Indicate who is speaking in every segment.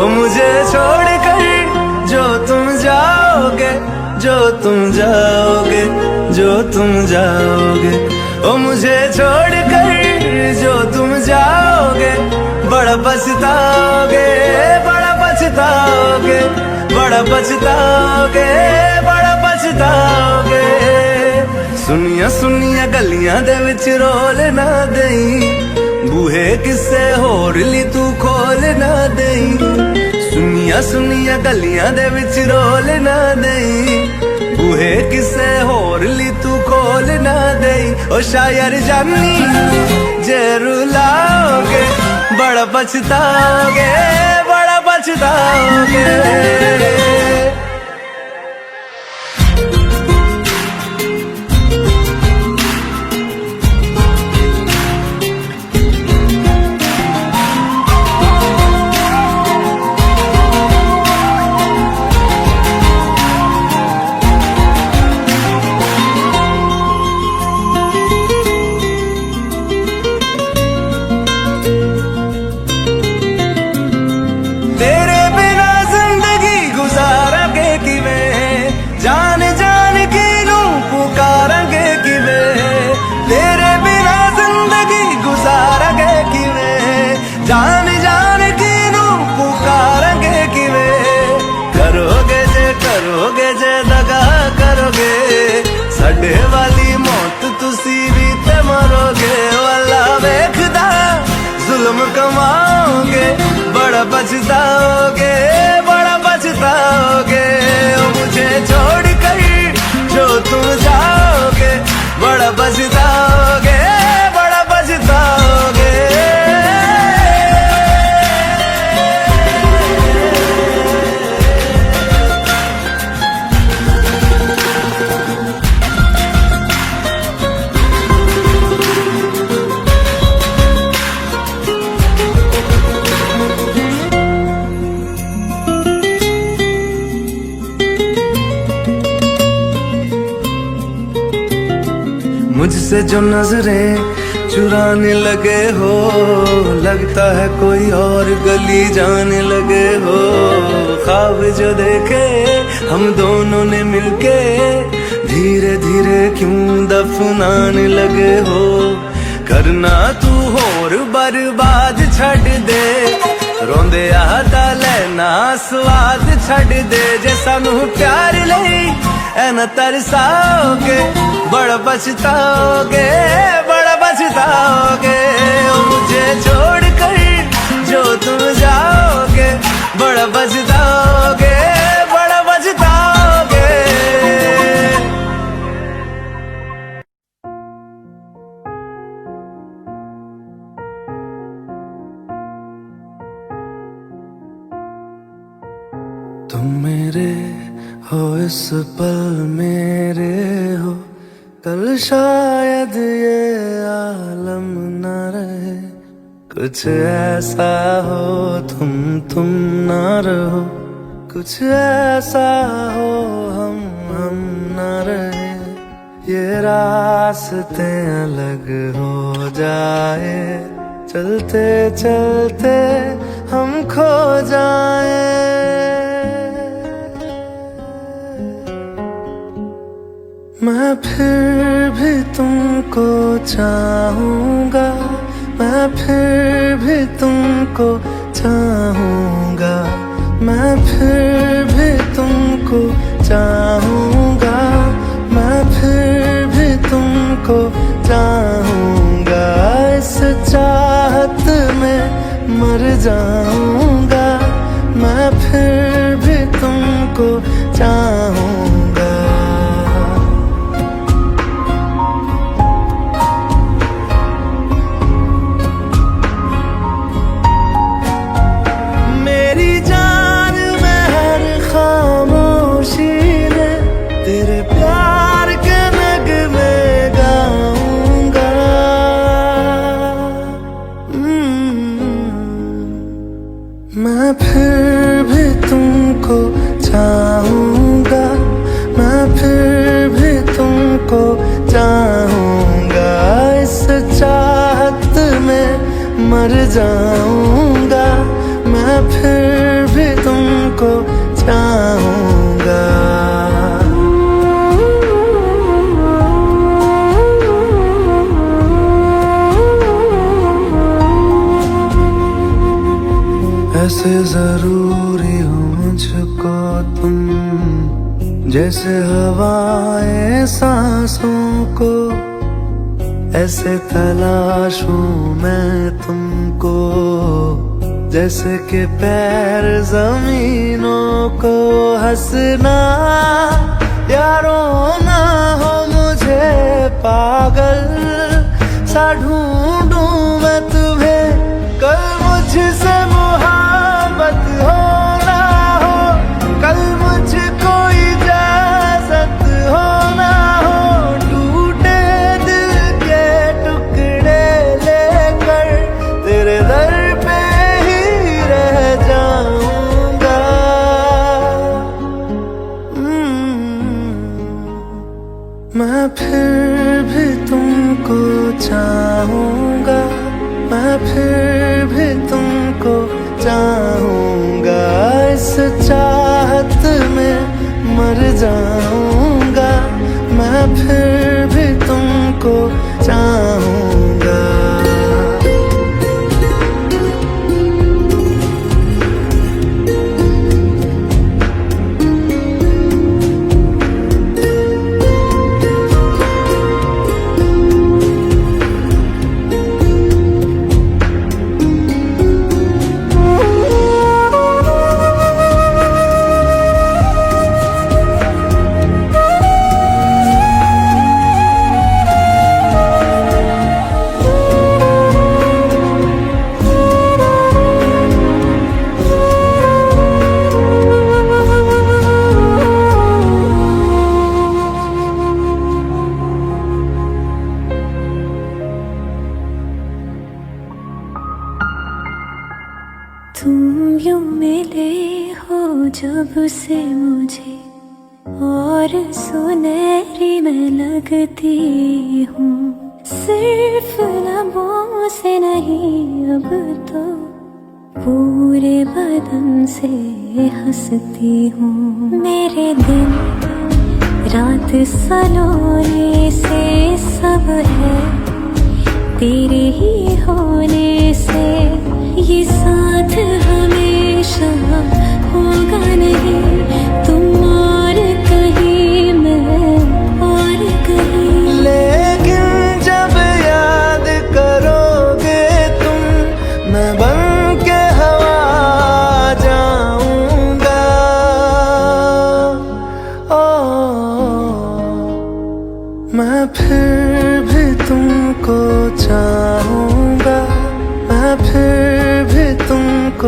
Speaker 1: मुझे छोड़कर जो तुम जाओगे, जो तुम जाओगे, जो तुम जाओगे, ओ मुझे छोड़कर जो तुम जाओगे, बड़ा पछताओगे, बड़ा पछताओगे, बड़ा पछताओगे, बड़ा पछताओगे। सुनिया सुनिया गलियां दे विच रोल ना देई, बूहे किसे होर ली तू खोल ना देई। सुनिया सुनिया गलियां दे विच रोल ना देई, बूहे किसे होर ली तू खोल ना देई। ओ शायर जानी जे रुलाओगे, बड़ा पछताओगे, बड़ा पछताओगे। तेरे बिना जिंदगी गुजारांगे किवें, जान जान के नू पुकारांगे किवें। तेरे बिना जिंदगी गुजारांगे किवें, जान जान के नू पुकारांगे किवें। करोगे जे दगा करोगे, साडे वाली मौत तुसी भी ते मरोगे। वाला वेखदा जुल्म कमाओगे, बड़ा पछताओगे, बड़ा पछताओगे। मुझे छोड़ कर जो तुम जाओगे, बड़ा पछताओगे, बड़ा पछताओगे। मुझसे जो नजरें चुराने लगे हो, लगता है कोई और गली जाने लगे हो। ख्वाब जो देखे हम दोनों ने मिलके, धीरे धीरे क्यों दफनाने लगे हो। करना तू होर बर्बाद छड़ दे, रोंदे आता लेना स्वाद छड़ दे। जे सानू प्यार लई ऐना तरसाओगे, बड़ा पछताओगे, बड़ा पछताओगे। मुझे छोड़ कर जो तुम जाओगे, बड़ा पछताओगे, बड़ा पछताओगे। तुम मेरे हो इस पल मेरे हो, कल शायद ये आलम न रहे। कुछ ऐसा हो तुम न रहो, कुछ ऐसा हो हम न रहे। ये रास्ते अलग हो जाए, चलते चलते हम खो जाए। मैं फिर भी तुमको चाहूँगा, मैं फिर भी तुमको चाहूँगा, मैं फिर भी तुमको चाहूँगा, मैं फिर भी तुमको चाहूँगा। इस चाहत में मर जाऊँगा, मैं फिर भी तुमको चाहूँगा। मैं फिर भी तुमको चाहूंगा, मैं फिर भी तुमको चाहूंगा, इस चाहत में मर जाऊंगा, मैं फिर भी तुमको चाहूंगा। ऐसे जरूरी हो मुझको तुम, जैसे हवाएं सांसों को, ऐसे तलाशूं मैं तुमको, जैसे कि पैर जमीनों को। हंसना या रोना हो मुझे पागल सा ढूंढूं मैं तुम्हें, कल मुझसे मोहब्बत हो ना हो, कल मुझको इजाजत हो ना हो, टूटे दिल के टुकड़े लेकर तेरे दर पे ही रह जाऊंगा। मैं फिर भी तुमको चाहूंगा, मैं फिर भी तुमको चाहूंगा, इस चाहत में मर जाऊंगा, मैं फिर भी तुमको चाहूंगा।
Speaker 2: तुम यूं मिले हो जब से मुझे, और सुनहरी मैं लगती हूँ, सिर्फ लबों से नहीं अब तो पूरे बदन से हंसती हूँ। मेरे दिन रात सलोने से सब है तेरे ही होने से, ये साथ हमेशा होगा नहीं, तुम और कहीं मैं और कहीं।
Speaker 1: लेकिन जब याद करोगे तुम, मैं बन के हवा जाऊंगा। मैं फिर भी तुमको चाहूंगा, मैं फिर भी तुमको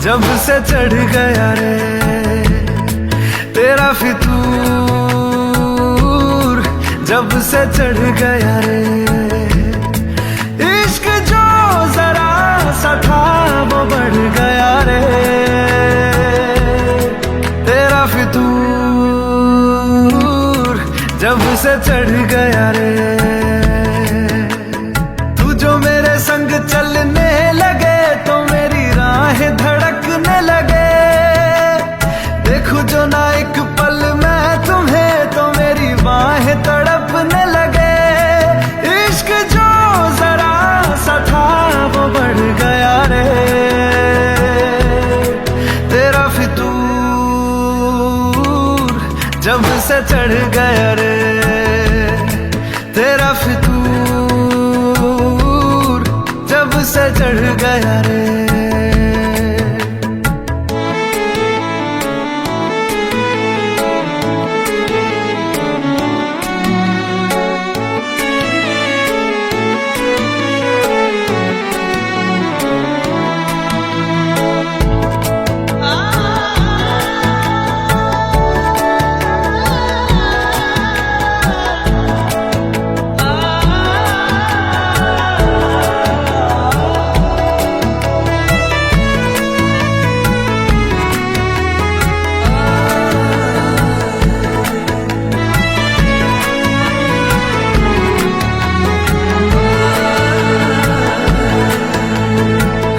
Speaker 1: जब से चढ़ गया रे तेरा फितूर, जब से चढ़ गया रे इश्क जो जरा सा था वो बढ़ गया रे तेरा फितूर, जब से चढ़ गया रे। तू जो मेरे संग चलने लगे तो मेरी राहें धड़कने लगे, देखूं जो ना एक पल मैं तुम्हें तो मेरी बाहें तड़पने लगे। इश्क जो जरा सा था वो बढ़ गया रे तेरा फितूर, जब से चढ़ गया रे तेरा फितूर, जब से चढ़ गया रे।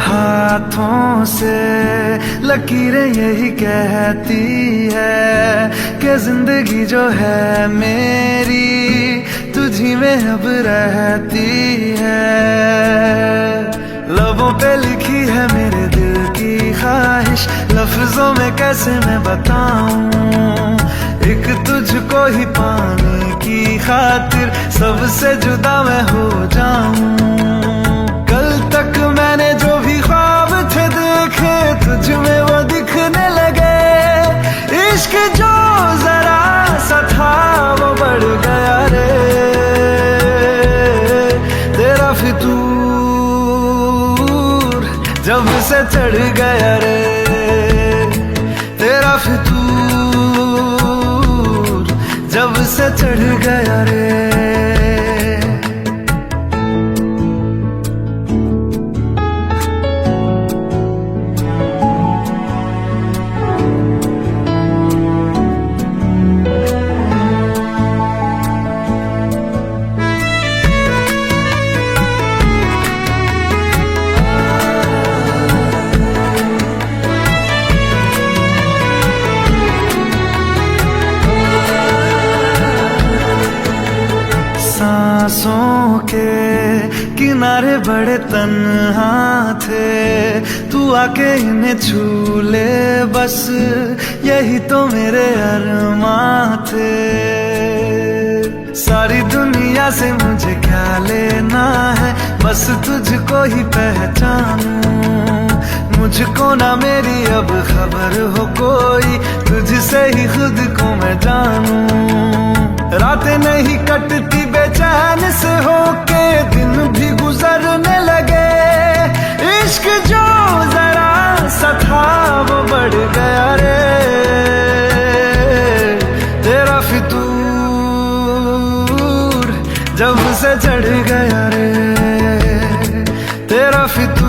Speaker 1: हाथों से लकीरें यही कहती है कि जिंदगी जो है मेरी तुझी में अब रहती है। लबों पे लिखी है मेरे दिल की ख्वाहिश, लफ्जों में कैसे मैं बताऊं, एक तुझको ही पाने की खातिर सबसे जुदा मैं हो जाऊं। कल तक मैंने जो भी ख्वाब थे देखे तुझ में वो दिखने लगे, इश्क जो जरा सा था वो बढ़ गया रे तेरा फितूर, जब से चढ़ गया रे तेरा फितूर, जब से चढ़ गया रे। सांसों के किनारे बड़े तन्हा थे, तू आके इन्हें छू ले बस यही तो मेरे अरमां थे। सारी दुनिया से मुझे क्या लेना है, बस तुझको ही पहचानूं, मुझको ना मेरी अब खबर हो कोई, तुझसे ही खुद को मैं जानूं। रातें नहीं कटती बेचैन से होके दिन भी गुजरने लगे, इश्क जो जरा सा था वो बढ़ गया रे तेरा फितूर, जब से चढ़ गया रे तेरा फितूर,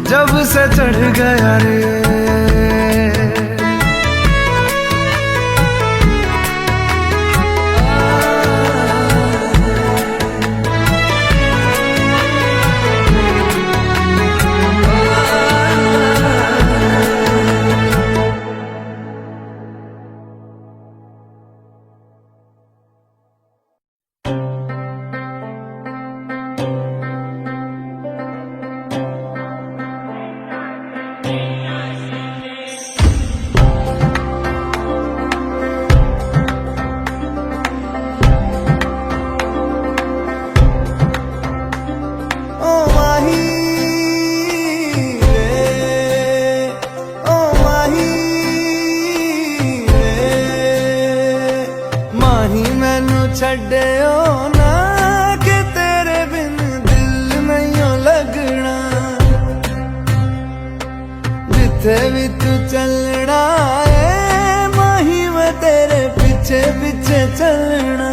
Speaker 1: जब से चढ़ गया रे। जिथे भी तू चलना है माही मैं तेरे पीछे पीछे चलना।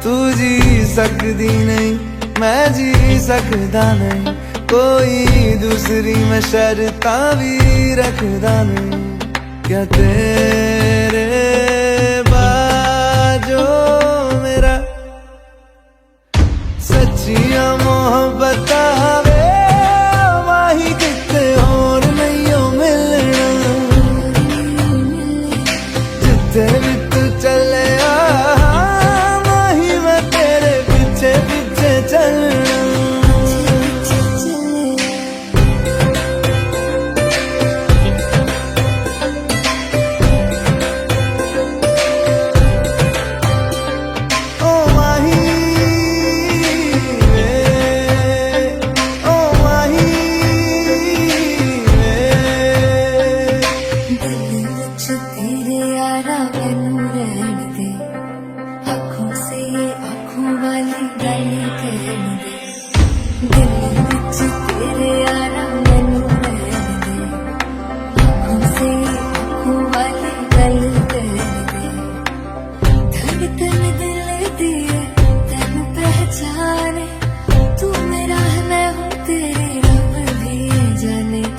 Speaker 1: तू जी सकदी नहीं मैं जी सकदा नहीं, कोई दूसरी मैं शर्तां भी रखदा नहीं। क्या तेरे बाजो मेरा सच्चियां मोहब्बत वे माही किते और नहीं हो मिलना। जिथे भी तू चले माही मैं तेरे पीछे पीछे चलना।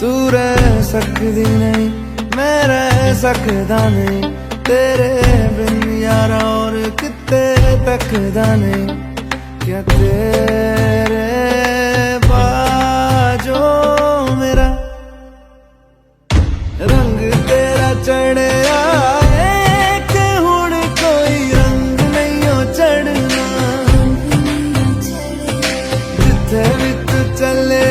Speaker 1: तू रह सकदी नहीं मैं रह सकदा नहीं, तेरे बिन यारा और किते तकदा नहीं। क्या तेरे बाजो मेरा रंग तेरा चढ़े आए कि हुण कोई रंग नहीं हो चढ़ना। जिथे भी तू चले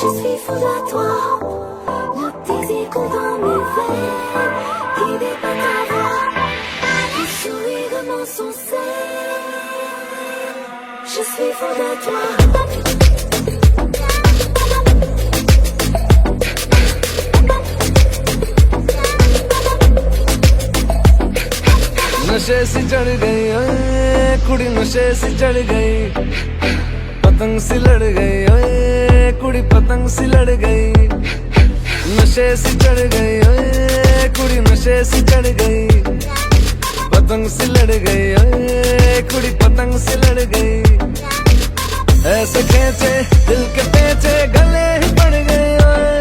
Speaker 2: Je suis fou de toi, le désir coule dans mes veines, guidé par ta voix, le sourire de mon sensé. Je suis fou de toi.
Speaker 1: नशे सी चढ़ गई ओए कुड़ी, नशे सी चढ़ गई, पतंग सी लड़ गई ओए कुड़ी, पतंग सी लड़ गई। नशे सी चढ़ गई ओए कुड़ी, नशे सी चढ़ गई, पतंग सी लड़ गई ओए कुड़ी, पतंग सी लड़ गई। ऐसे खेचे दिल के पेचे गले ही पड़ गए ओए,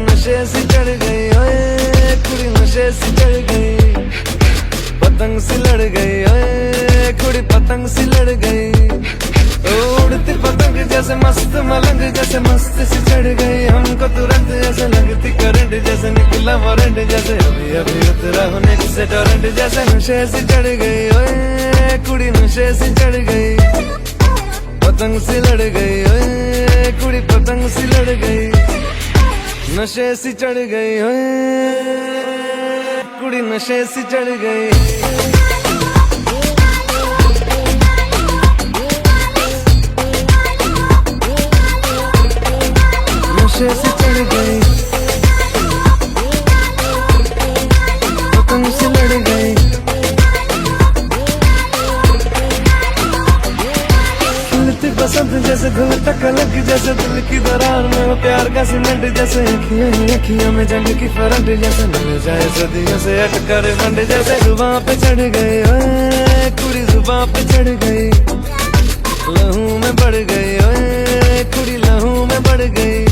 Speaker 1: नशे सी चढ़ गई ओए कुड़ी, नशे सी चढ़ गई, पतंग सी लड़ गई ओए कुड़ी, पतंग सी लड़ गई। उड़ती पतंग जैसे मस्त मलंग, जैसे मस्त सी चढ़ गई हमको तुरंत, जैसे लगती करंट, जैसे निकला वारंट, जैसे अभी अभी उतरा हूँ नेक्स्ट से टोरेंट। जैसे नशे सी चढ़ गई ओए कुड़ी, नशे सी चढ़ गई, पतंग सी लड़ गई ओए कुड़ी, पतंग सी लड़ गई। नशे सी चढ़ गई ओए कुड़ी, नशे सी चढ़ गई। नशे से चढ़ गई, पतंग से लड़ गई। उड़ती बसंत जैसे धूल तक लग जैसे दिल की दरार में हो प्यार का सीमेंट जैसे अखियों ही अखियों में जंग की फरंट जैसे मिल जाए सदियों से अटकर बंड जैसे जुबां पे चढ़ गई ओए कुड़ी जुबां पे चढ़ गई लहू में बढ़ गई ओए कुड़ी लहू में बढ़ गई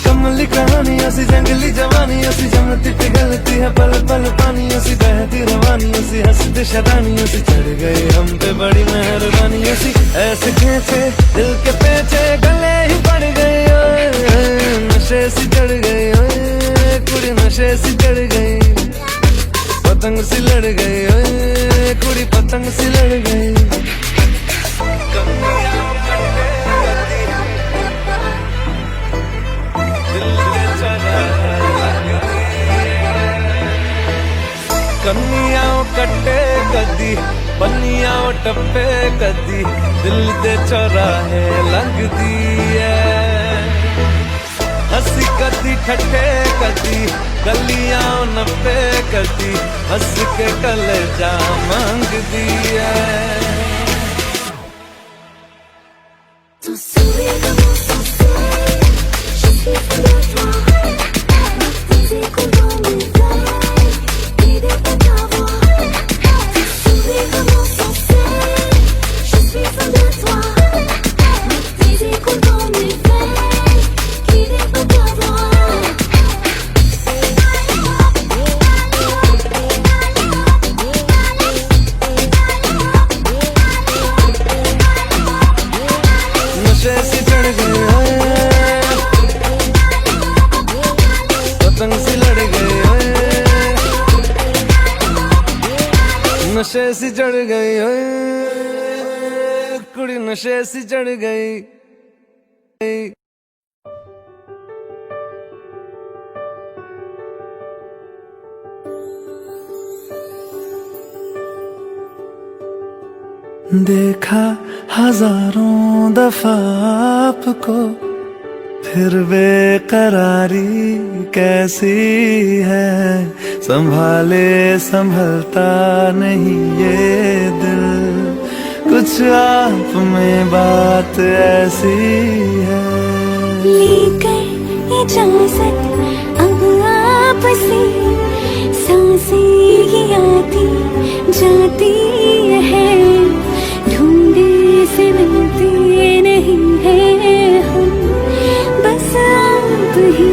Speaker 1: कमली कहानी ऐसी जंगली जवानी ऐसी जमती पिघलती है पल पल पानी ऐसी बहती रवानी ऐसी हंसती शरानी ऐसी चढ़ गई हम पे बड़ी मेहरबानी ऐसी ऐसे खेचे दिल के पेचे गले ही पड़ गई ओए नशे सी चढ़ गई ओए कुड़ी नशे सी चढ़ गई पतंग सी लड़ गई ओए कुड़ी पतंग सी लड़ गई कन्नियां कट्टे कदी बन्नियां टप्पे कदी दिल दे चौराहे लगदी है हंसी कदी ठट्ठे कदी गलियां नप्पे कदी हंस के कलेजा मांगदी है
Speaker 2: Ton sourire commence sans cesse. Je suis fou de toi. Tes échos dans mes veines. L'idée de t'avoir. Ton sourire commence sans cesse. Je suis fou de toi. Tes échos dans mes veines. L'idée de t'avoir.
Speaker 1: नशे सी चढ़ गई ओए पतंग सी लड़ गई ओए नशे सी चढ़ गई ओए कुड़ी नशे सी चढ़ गई देखा हजारों दफा आपको फिर बेकरारी कैसी है संभाले संभलता नहीं ये दिल कुछ आप में बात ऐसी है
Speaker 2: लेकर इजाजत अब आपसे सांसें ही आती जाती है ढूंढे से मिलते नहीं है हम बस आप ही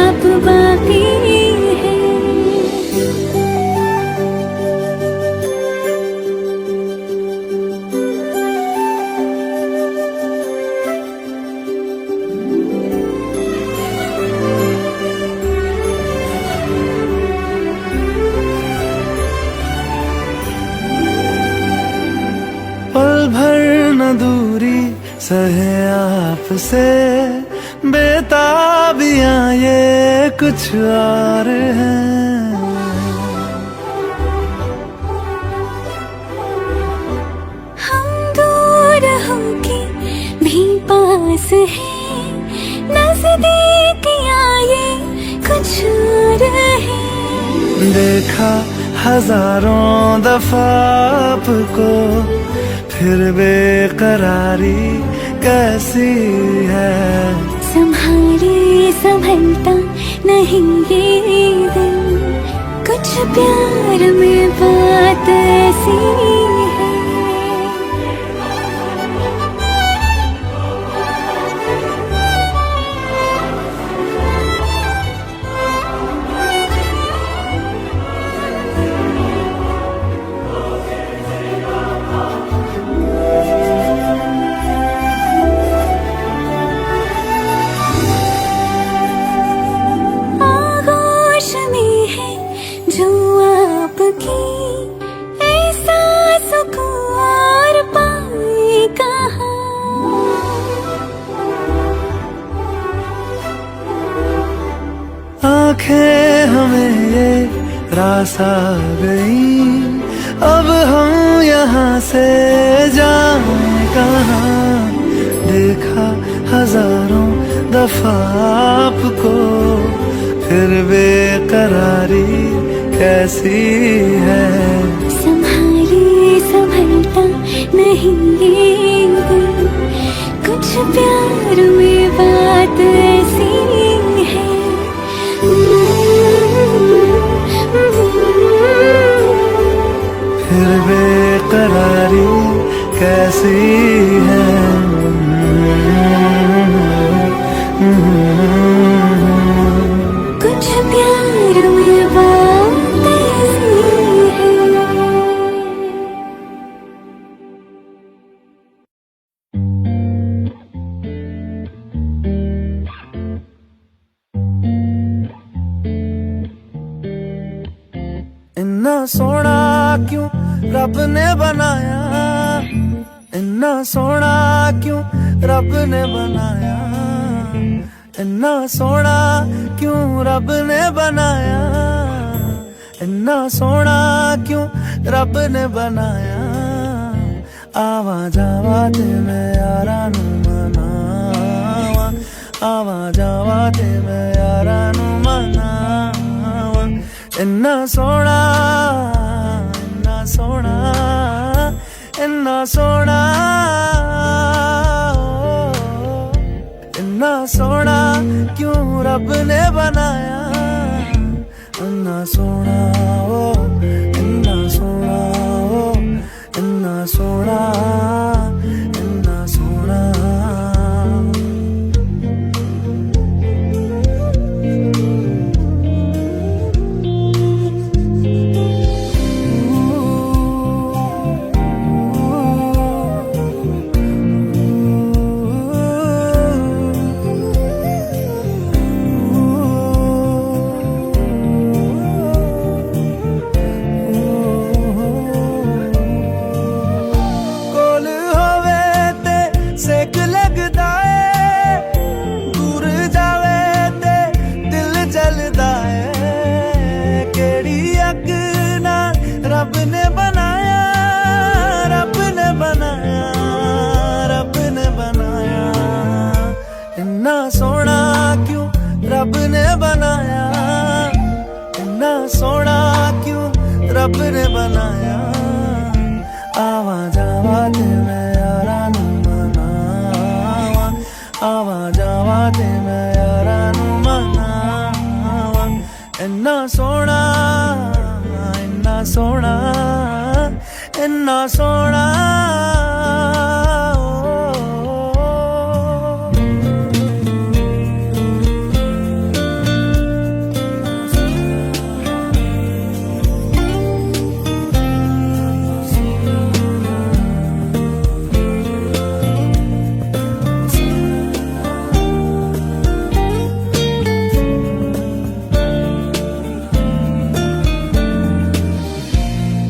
Speaker 2: आप बाकी है
Speaker 1: पल भर न दूरी सहे आपसे बेताबियां ये कुछ और हैं
Speaker 2: हम दूर होके भी पास हैं नजदीकियां ये कुछ और है
Speaker 1: देखा हजारों दफा आपको फिर बेकरारी कैसी है
Speaker 2: संभाले संभलता नहीं ये दिल कुछ प्यार में बात ऐसी है आगोश में है जो आपकी ऐसा सुकून और पाए कहाँ
Speaker 1: आंखें हमें ये रास आ गई अब हम यहाँ से जाएं कहाँ देखा हजारों दफा आपको फिर बेकरारी कैसी है
Speaker 2: संभाले संभलता नहीं ये दिल
Speaker 1: कैसी है।
Speaker 2: कुछ प्यार में बात ऐसी है।
Speaker 1: इन्ना सोना क्यों रब ने बनाया, इन्ना सोना क्यों रब ने बनाया, इन्ना सोना क्यों रब ने बनाया, इन्ना सोना क्यों रब ने बनाया। आवा जावा ते मैं यारा नू मनावा, आवा जावा ते मैं यारा नू मनावा। इन्ना सोना, इन्ना सोना, इन्ना सोना, इन्ना सोना क्यों रब ने बनाया। इन्ना सोना ओ, इन्ना सोना ओ, इन्ना सोना, इन्ना सोना। रब ने बनाया, रब ने बनाया, रब ने बनाया। इन्ना सोना क्यों रब ने बनाया, इन्ना सोना क्यों रब ने बनाया। आवा जावा ते मैं यारा नू मनावा, आवा जावा ते मैं यारा नू मनावा। इन्ना सोना, इन्ना सोना, इन्ना सोना।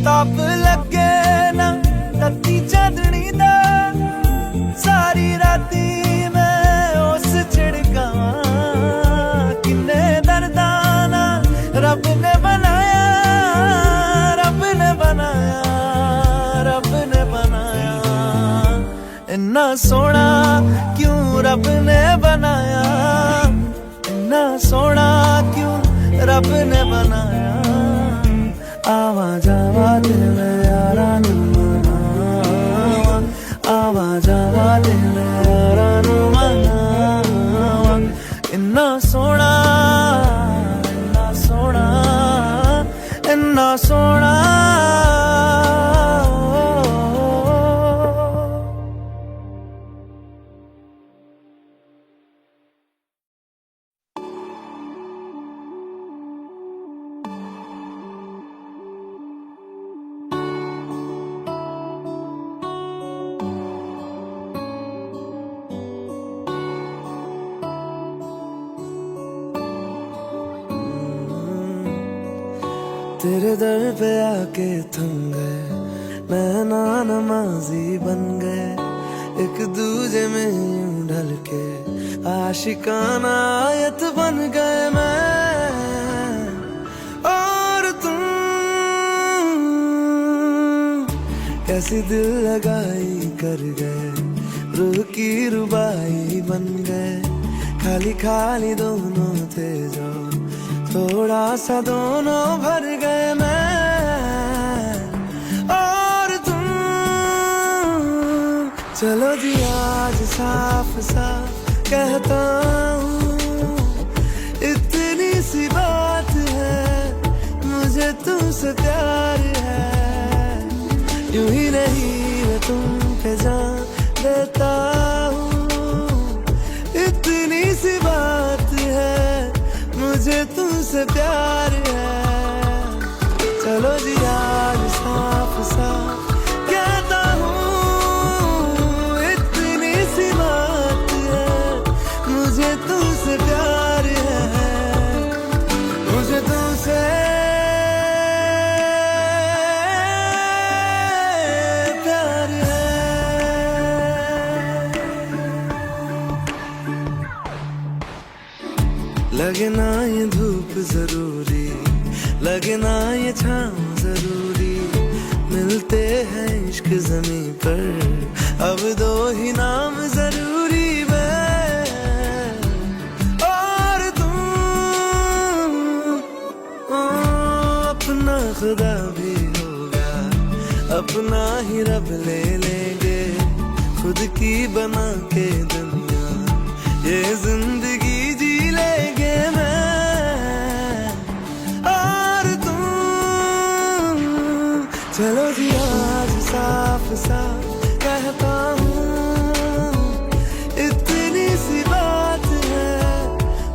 Speaker 1: ताप लगे ना तत्ती चांदनी दा, सारी राती मैं उस छिड़कावा। किन्ने दर्दा ना रब ने बनाया, रब ने बनाया, रब ने बनाया। इन्ना सोना क्यों रब ने बनाया, इन्ना सोना क्यों रब ने बनाया। आवा जावा ते मैं यारा नू मनावा, आवा जावा ते मैं यारा नू मनावा। इन्ना सोना, इन्ना सोना, इन्ना सोना। तेरे दर पे आके थम गए, नैना नमाजी बन गए। एक दूजे में यूं ढल के आशिकाना आयत बन गए मैं और तुम। कैसी दिल लगाई कर गए, रूह की रुबाई बन गए। खाली खाली दोनों थे जो, थोड़ा सा दोनों भर गए मैं और तुम। चलो जी आज साफ साफ कहता हूँ, इतनी सी बात है, मुझे तुमसे प्यार है। यूं ही नहीं मैं तुम पे जान लगे ना ये धूप जरूरी, लगे ना ये छाँव जरूरी, मिलते हैं इश्क ज़मीं पर अब दो ही नाम जरूरी, मैं और तुम। अपना खुदा भी होगा, अपना ही रब ले लेंगे, खुद की बना के दुनिया ये जिंदगी जी लेंगे, मैं और तुम। चलो जी आज साफ साफ कहता हूँ, इतनी सी बात है,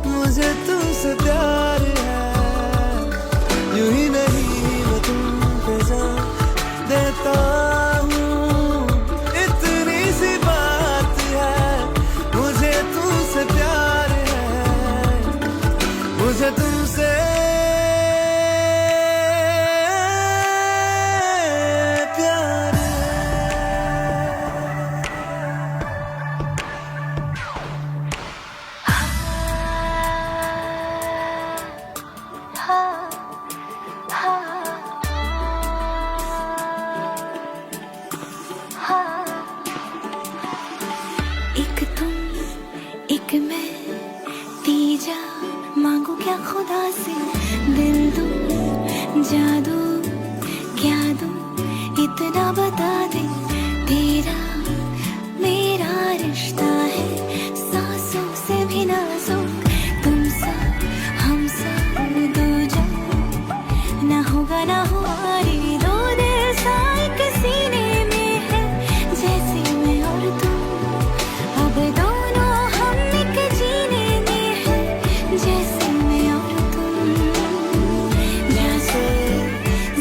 Speaker 1: मुझे तुमसे प्यार है, यूं ही नहीं मैं तुम पे जान देता हूँ, इतनी सी बात है, मुझे तुमसे प्यार है, मुझे तुमसे प्यार है।
Speaker 2: एक तुम एक मैं, तीजा मांगू क्या खुदा से, दिल दूं जादू क्या दूं इतना बता दे, तेरा मेरा रिश्ता है सांसों से भी नाजुक, तुम सा हम सा दो जा ना होगा ना हुआ रे, दो दिल सा एक सीने में है जैसे मैं और तुम, अब दोनों हम एक जीने में है जैसे मैं और तुम, जैसे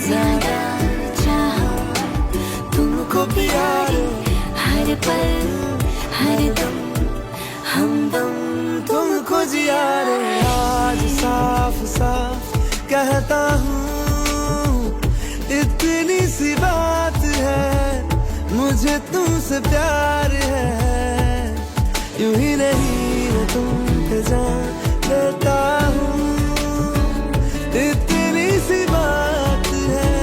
Speaker 2: ज्यादा चाहा तुमको प्यारे, हर पल हर दम हमदम
Speaker 1: तुमको जिया रे, आज साफ साफ कहता हूँ, इतनी सी बात है, मुझे तुमसे प्यार है, यूं ही नहीं मैं तुम पे जान देता हूँ, इतनी सी बात है,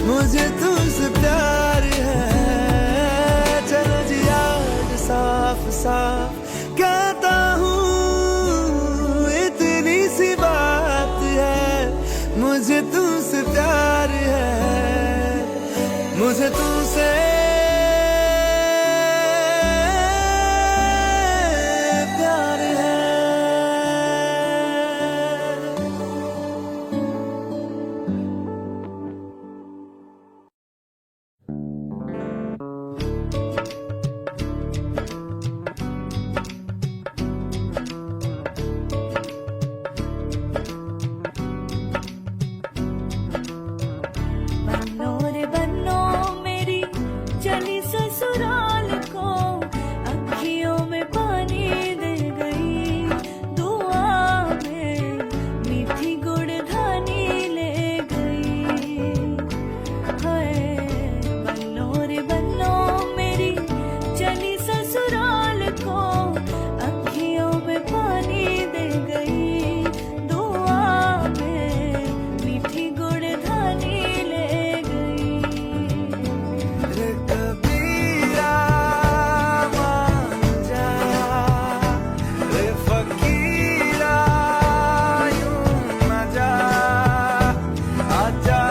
Speaker 1: मुझे तुमसे प्यार है। चलो जी आज साफ साफ कहता हूँ, इतनी सी बात है, मुझे तुमसे प्यार है, मुझे तुमसे प्यार है।
Speaker 2: बन्नो रे बन्नो मेरी चली ससुराल को, अखियों में पानी दे गई, दुआ में मीठी गुड़ धानी ले गई, हाय बन्नो रे बन्नो मेरी चली ससुराल को, अखियों में पानी दे गई, दुआ में मीठी गुड़ धानी ले गई।
Speaker 1: रे कबीरा मान जा, रे फकीरा यूं न जा, आजा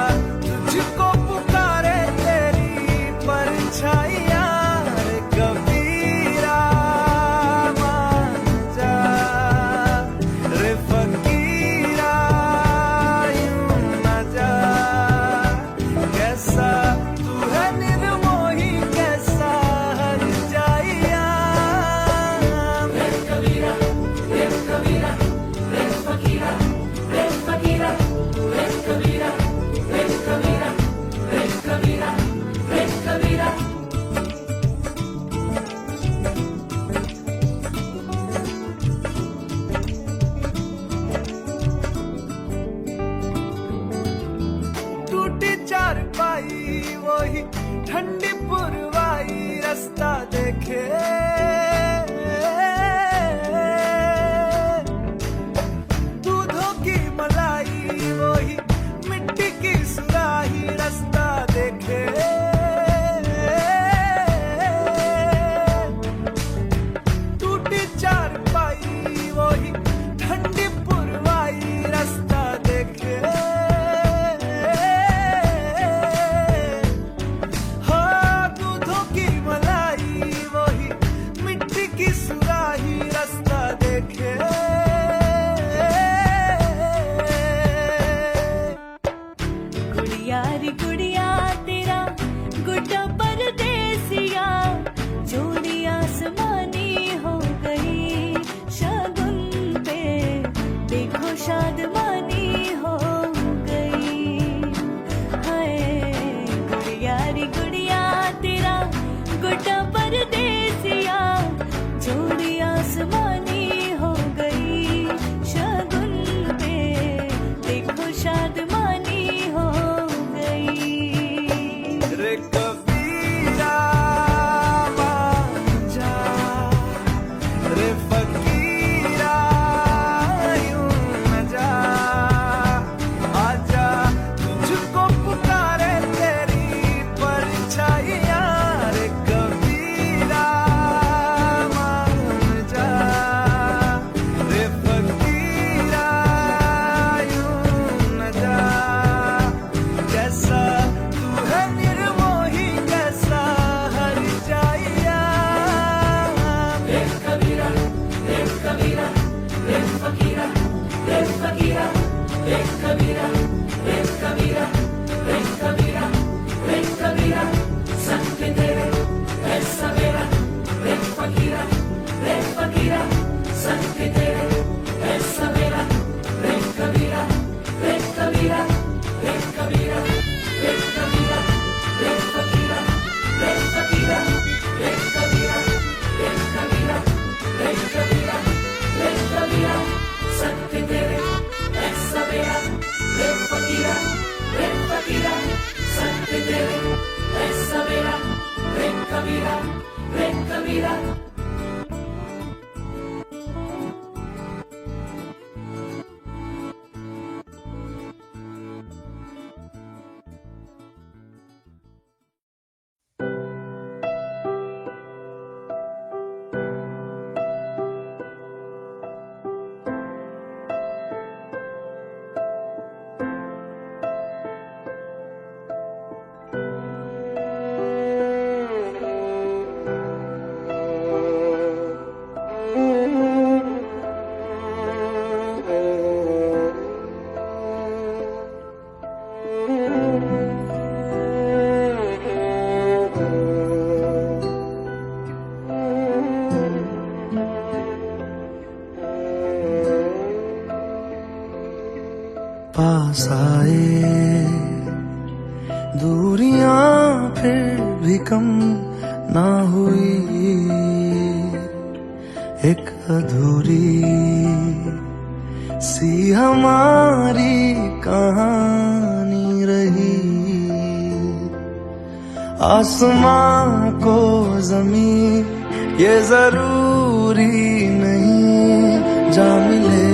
Speaker 1: तुझको पुकारे तेरी परछाइयाँ, रे कबीरा मान जा, रे फकीरा यूं न जा, कैसा तू है निर्मोही कैसा हर जाइया, रे कबीरा रे कबीरा रे फकीरा रे फकीरा रे कबीरा रे कबीरा रे कबीरा रे कबीरा। टूटी चारपाई वही ठंडी पुरवाई, रास्ता देखे
Speaker 2: परदेसिया जोड़ी आसमानी हो गई शगुन पे देखो शादमानी हो गई
Speaker 1: रे कबीरा मान जा, रे फकीरा यूं न जा, आजा तुझको पुकारे तेरी परछाइयाँ। रे कबीरा मान जा, रे फकीरा यूं न जा, जैसा तू है निर्मोही कैसा हर जाइया। रे कबीरा, रे कबीरा, रे फकीरा, रे फकीरा, रे कबीरा, रे कबीरा, रे कबीरा, रे कबीरा, संग तेरे है सवेरा। रे फकीरा, रे फकीरा, संग तेरे है सवेरा। रे कबीरा, रे कबीरा, रे कबीरा, रे कबीरा, रे फकीरा, रे फकीरा, रे कबीरा, रे कबीरा, रे कबीरा, रे कबीरा, संग तेरे है सवेरा। रे फकीरा, रे फकीरा, संग तेरे है सवेरा। रे कबीरा, रे कबीरा। पास आए दूरियां फिर भी कम ना हुई, एक अधूरी सी हमारी कहानी रही। आसमां को जमीन ये जरूरी नहीं, जा मिले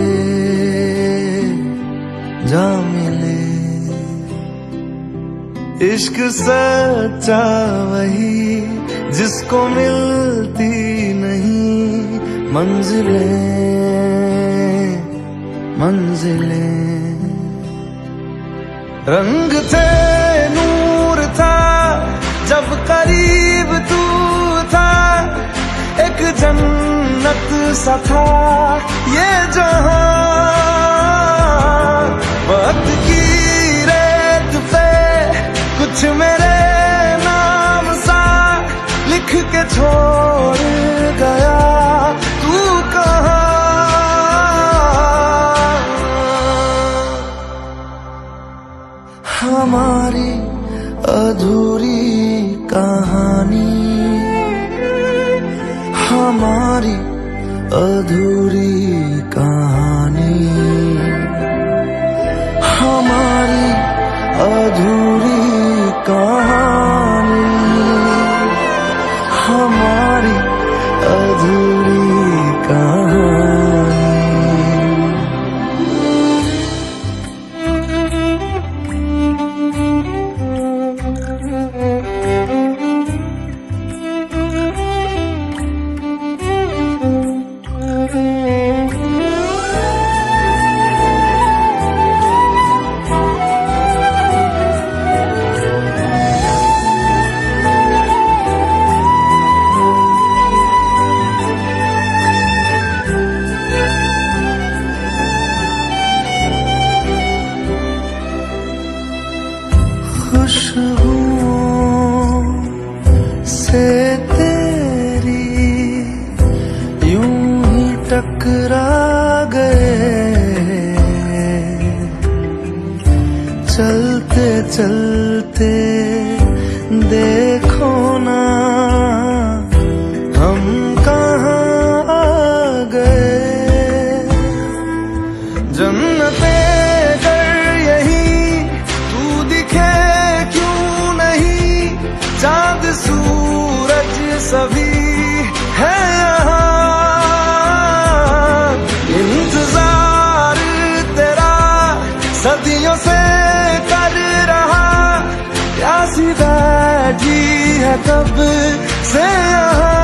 Speaker 1: जा मिले। इश्क सच्चा वही जिसको मिलती नहीं मंजिलें मंजिलें। रंग थे नूर था जब करीब तू था, एक जन्नत सा था ये जहां। वक्त की रेत पे कुछ मेरे नाम सा लिख के छोड़ गया तू कहाँ। हमारी अधूरी कहानी, हमारी अधूरी कहानी, हमारी अधूरी कहानी, हमारी अधूरी कहानी। खुशबुओं से तेरी यूं ही टकरा गए, चलते चलते देखो ना है यहाँ। इंतजार तेरा सदियों से कर रहा, प्यासी बैठी है कब से यहाँ।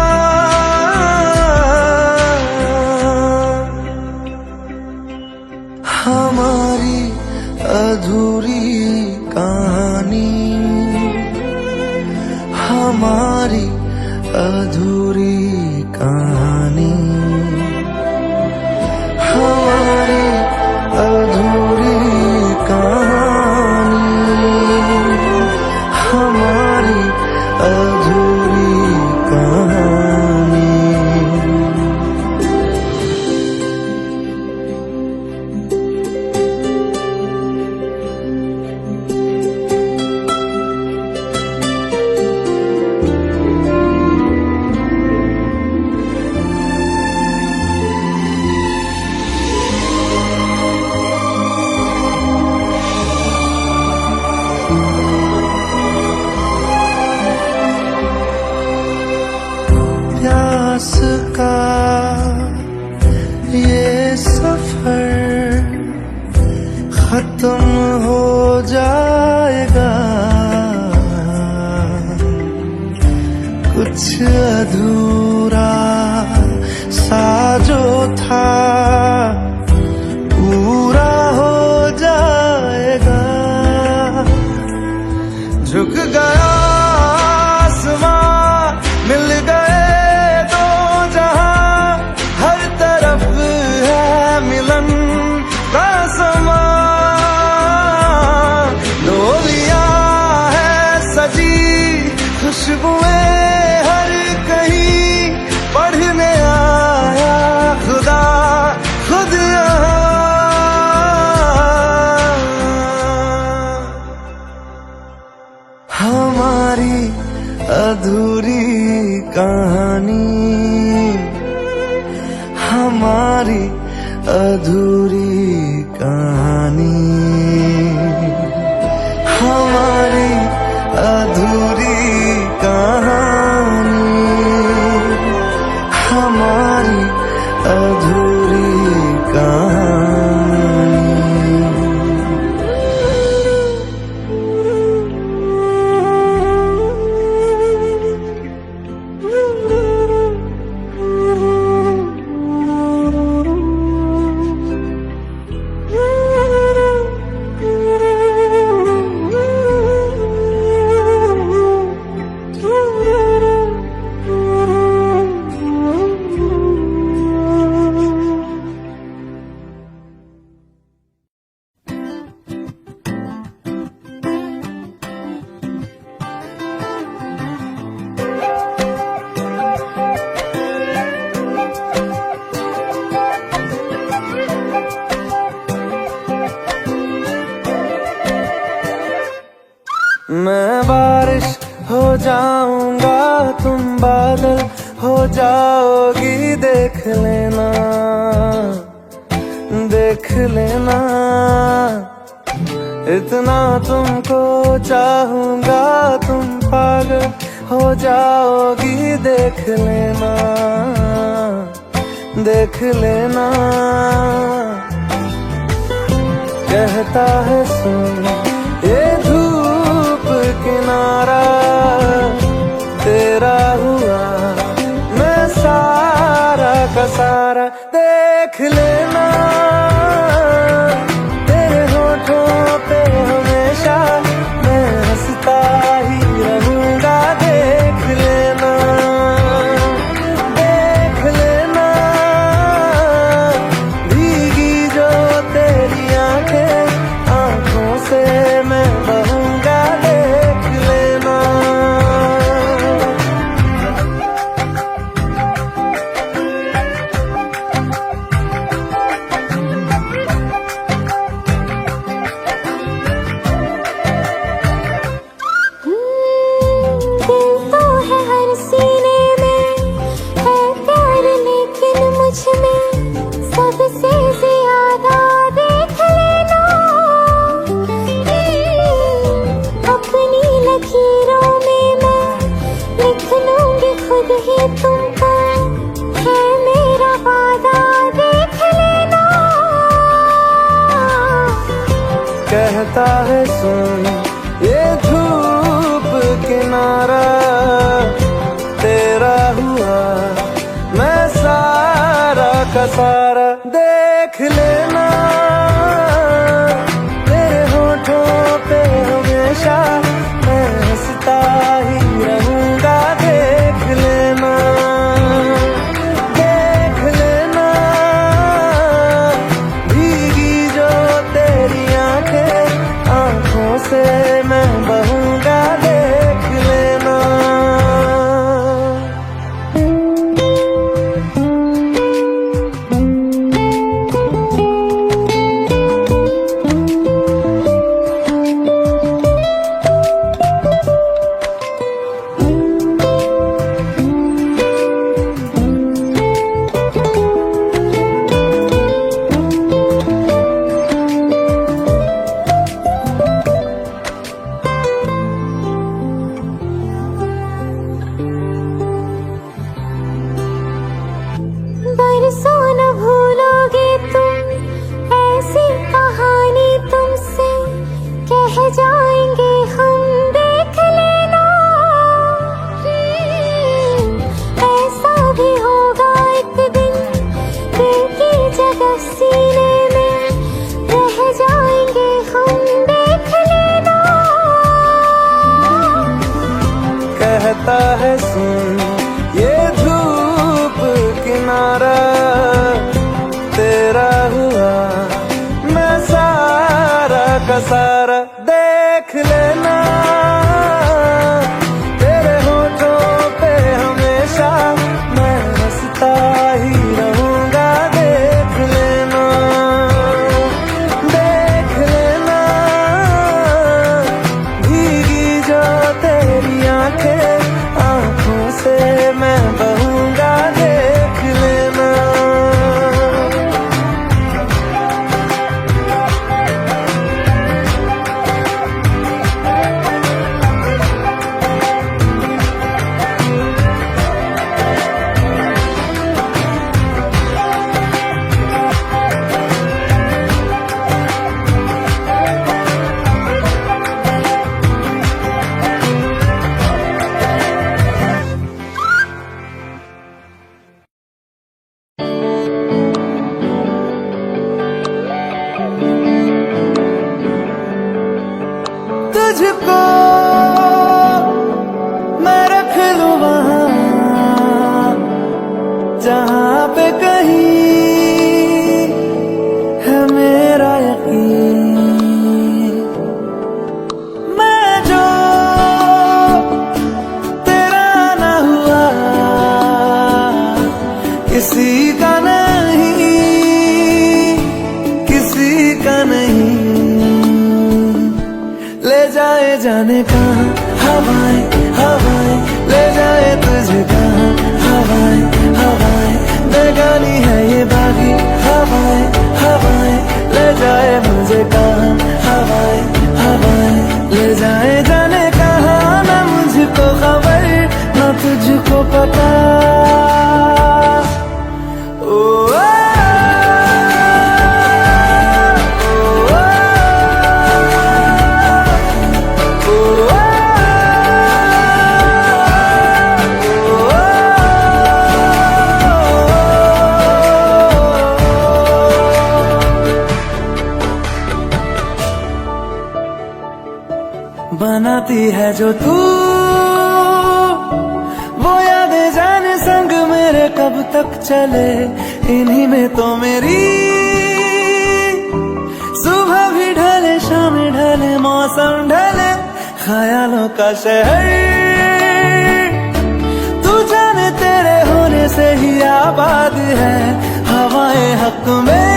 Speaker 1: हमारी अधूरी कहानी, हमारी अधूरी कहानी, हमारी अधूरी कहानी, हमारी अधूरी कहानी। प्यास का ये सफर खत्म हो जाएगा, कुछ अधूरा सा जो था पूरा हो जाएगा। झुक गया आसमां, मिल गए दो जहां, हर तरफ है मिलन का समा। डोलियां है सजी, खुशबुएं हर कहीं, पढ़ने आया खुदा खुद यहाँ। हमारी अधूरी कहानी, हमारी अधूरी कहानी, हमारी अधूरी कहानी, हमारी अधूरी कहानी। मैं बारिश हो जाऊंगा, तुम बादल हो जाओगी, देख लेना देख लेना। इतना तुमको चाहूंगा, तुम पागल हो जाओगी, देख लेना देख लेना। कहता है सुन ये धूप किनारा, तेरा हुआ मैं सारा का सारा, देख लेना। तेरे होठों पे हमेशा मैं हंसता ही रहूंगा, देख लेना देख लेना। भीगी जो तेरी आंखें, आंखों से मैं बहूंगा, देख लेना। कहता है सुन ये धूप किनारा तेरा हुआ, मैं सारा का सारा। देख लेना तेरे होठों पे हमेशा मैं हंसता ही रहूंगा। देख लेना, देख लेना भीगी जो तेरी आंखें, आंखों से मैं बहूंगा। देख लेना।
Speaker 2: बरसों न भूलोगे तुम, ऐसी कहानी तुमसे कह जाएंगे हम। देख लेना ऐसा भी होगा एक दिन, दिल की जगह सीने में रह जाएंगे हम। देख लेना।
Speaker 1: कहता है सुन ये धूप किनारा तेरा हुआ, मैं सारा का सारा। देख लेना तेरे होठों पे हमेशा मैं हंसता ही रहूंगा। देख लेना, देख लेना भीगी जो तेरी आंखें, आंखों से मैं बहूंगा। देख लेना। तुझको मैं रख लूं वहां जहां पे कहीं है मेरा यकीन। मैं जो तेरा ना हुआ किसी का नहीं, किसी का नहीं। ले जाए जाने कहाँ हवाएं, हवाएं ले जाए तुझे कहाँ। हवाएं, हवाएं बेगानी है ये बागी। हवाएं, हवाएं ले जाए मुझे कहाँ। हवाएं, हवाएं ले जाए जाने कहाँ। न मुझको खबर न तुझको पता। बनाती है जो तू वो यादें जाने संग मेरे कब तक चले। इन्हीं में तो मेरी सुबह भी ढले, शाम ढले, मौसम ढले, ख्यालों का शहर तू जाने तेरे होने से ही आबाद है। हवाएं हक में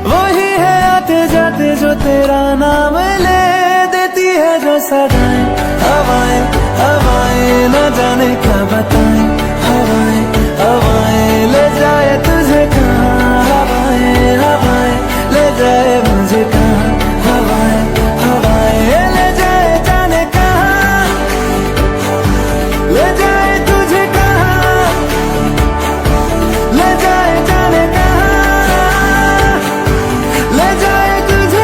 Speaker 1: वही है आते जाते जो तेरा नाम ले देती है जो सदाएं। हवाएं, हवाएं न जाने क्या बताएं। हवाएं, हवाएं ले जाए तुझे कहाँ। हवाएं, हवाएं ले जाए मुझे कहाँ। हवाएं, हवाएं ले जाए जाने कहाँ। ले जाए तुझे कहाँ, ले जाए जाने कहाँ। ले जाए तुझे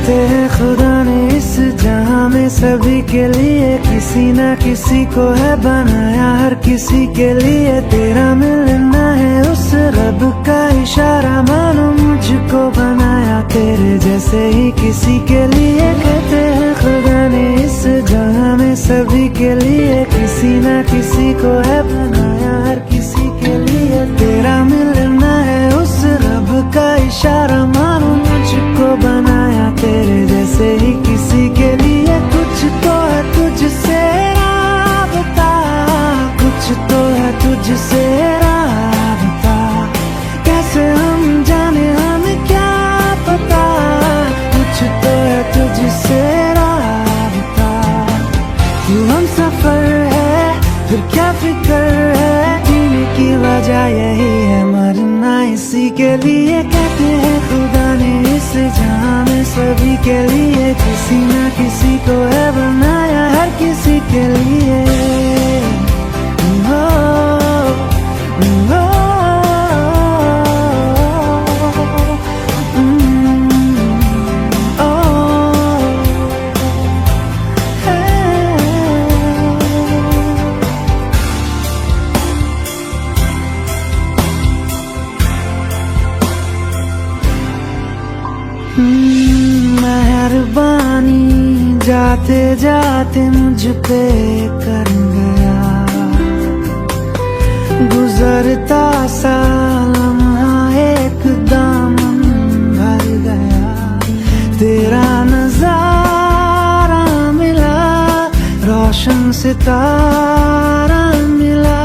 Speaker 1: कहते हैं खुदा ने इस जहां में सभी के लिए किसी ना किसी को है बनाया, हर किसी के लिए तेरा मिलना है उस रब का इशारा, मानो मुझको बनाया तेरे जैसे ही किसी के लिए। कहते हैं खुदा ने इस जहां में सभी के लिए किसी ना किसी को है बनाया, हर किसी के लिए तेरा मिलना है उस रब का इशारा, मानो मुझको बनाया तेरे जैसे ही किसी के लिए। कुछ तो है तुझसे राबता, कुछ तो है तुझसे राबता, कैसे हम जाने हमें क्या पता, कुछ तो है तुझसे राबता। क्यों हम सफर है फिर क्या फिक्र है, जीने की वजह यही है मरना इसी के लिए। कहते हैं खुदा ने इस जहां में सभी के लिए किसी ना किसी को है बनाया, हर किसी के लिए। ओ, ओ, मेहरबानी जाते जाते मुझ पे कर गया, गुजरता सा लम्हा एकदम भर गया, तेरा नजारा मिला, रोशन सितारा मिला,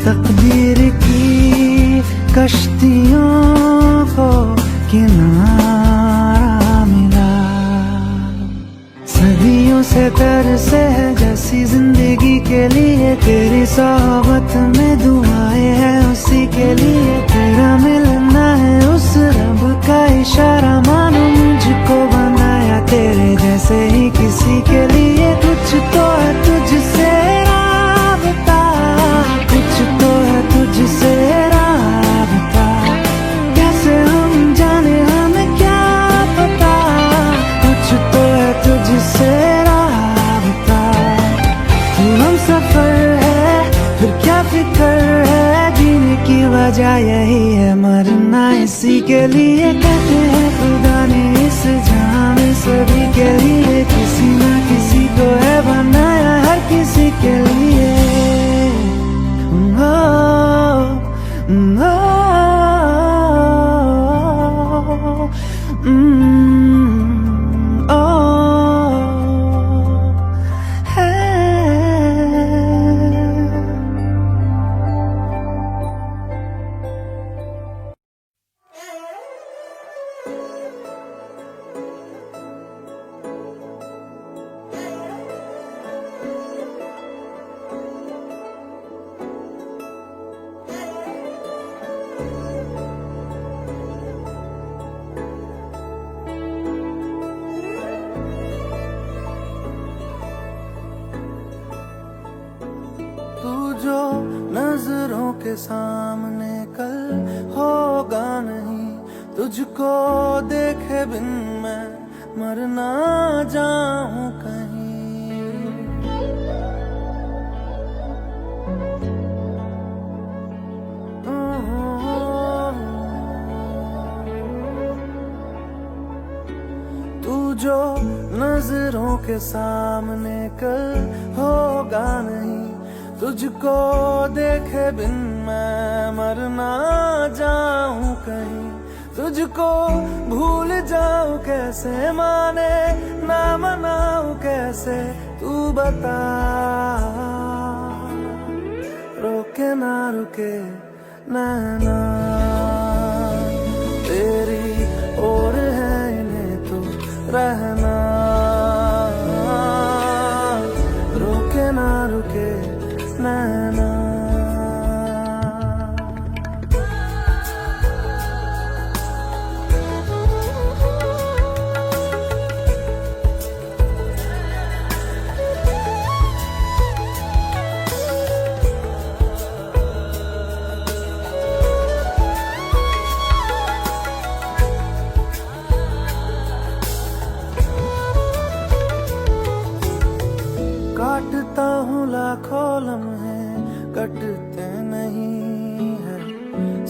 Speaker 1: तकदीर की कश्तियों को किनारा मिला। सदियों से तरसे है जैसी जिंदगी के लिए, तेरी सोहबत में दुआएं है उसी के लिए, तेरा मिलना है उस रब का इशारा, मानो मुझको बनाया तेरे जैसे ही किसी के लिए। कुछ तो है तुझसे राबता, कुछ तो है तुझसे राबता, कैसे हम जाने हमें क्या पता, कुछ तो है तुझसे राबता। क्यों हम सफर है फिर क्या फिक्र है, जीने की वजह यही है मरना इसी के लिए। कहते हैं खुदा ने इस जहां में सभी के लिए किसी ना किसी को है बनाया, हर किसी के लिए। ओ, ओ, जो नजरों के सामने कल होगा नहीं, तुझको देखे बिन मैं मर ना जाऊं कहीं। तू जो नजरों के सामने कल होगा नहीं, तुझको देखे बिन मैं मर ना जाऊं कहीं। तुझको भूल जाऊं कैसे, माने ना मनाऊं कैसे, तू बता। रोके ना रुके नैना तेरी ओर है, इन्हें तो रहना। रोके ना रुके नैना।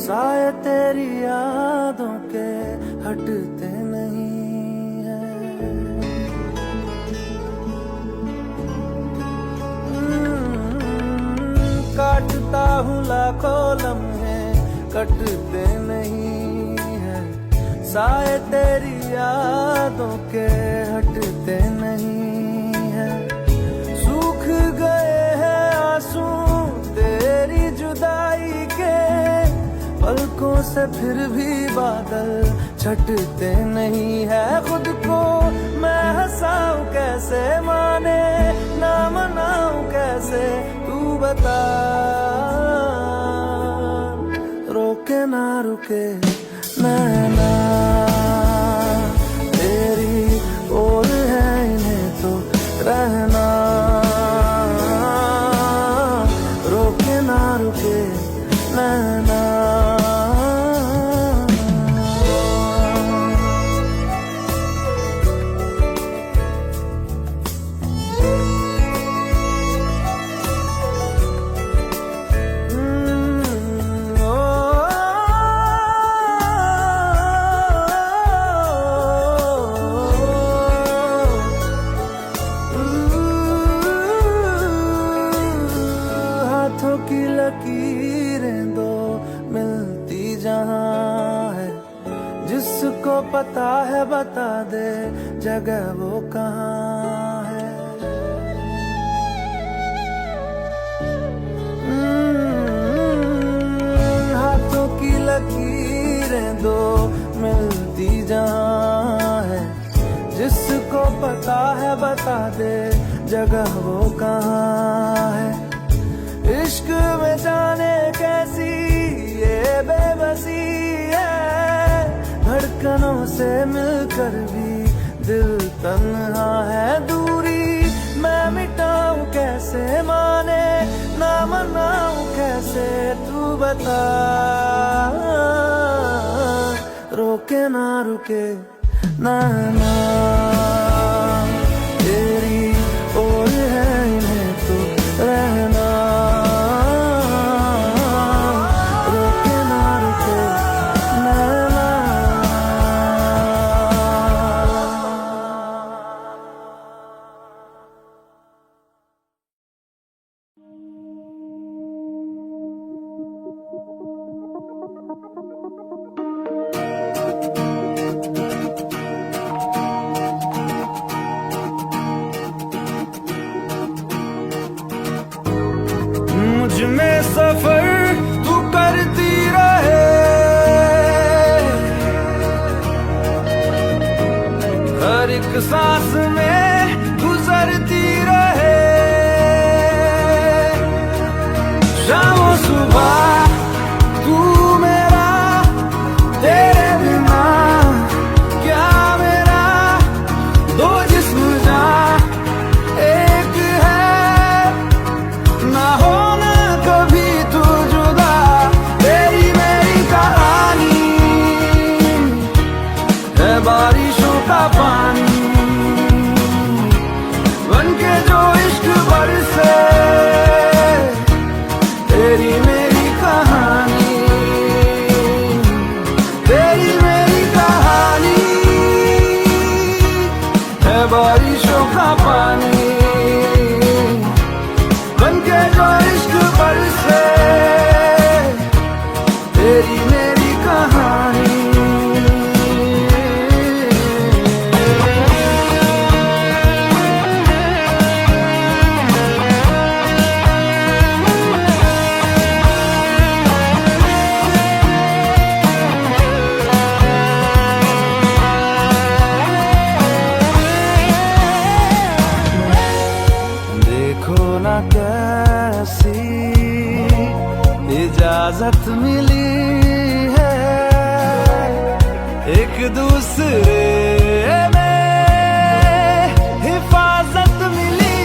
Speaker 1: साए तेरी यादों के हटते नहीं है। काटता हूँ लाखों लम्हे कटते नहीं है, साए तेरी यादों के हटते नहीं है। सूख गए हैं आंसू तेरी जुदाई के, पलकों से फिर भी बादल छटते नहीं है। खुद को मैं हंसाऊं कैसे, माने ना मनाऊं कैसे, तू बता। रोके ना रुके नैना तेरी ओर है, इन्हें तो रहना। रोके ना रुके नैना। हाथों की लकीरें दो मिलती जहां है, जिसको पता है बता दे जगह वो कहाँ है। हाथों की लकीरें दो मिलती जहां है, जिसको पता है बता दे जगह वो कहाँ है। इश्क में जाने कैसी ये बेबसी है, धड़कनों से मिलकर भी दिल तन्हा है। दूरी मैं मिटाऊं कैसे, माने ना मनाऊं कैसे, तू बता। रोके ना रुके नैना तेरी ओर है, इन्हें तो रहना। रोके ना रुके नैना। मुझ में सफर तू करती रहे, हर एक सांस में गुजरती रहे। शाम सुबह तू मेरा, तेरे बिना क्या मेरा, दो जिस्म जान एक है, ना होना कभी तू जुदा। तेरी मेरी कहानी है बारिशों का पानी, बनके जो इश्क बरसे। तेरी मेरी कहानी, तेरी मेरी कहानी है बारिशों का पानी, बनके जो इश्क बरसे। तेरी मेरी कहानी। देखो ना कैसी इजाजत मिली है, एक दूसरे में हिफाजत मिली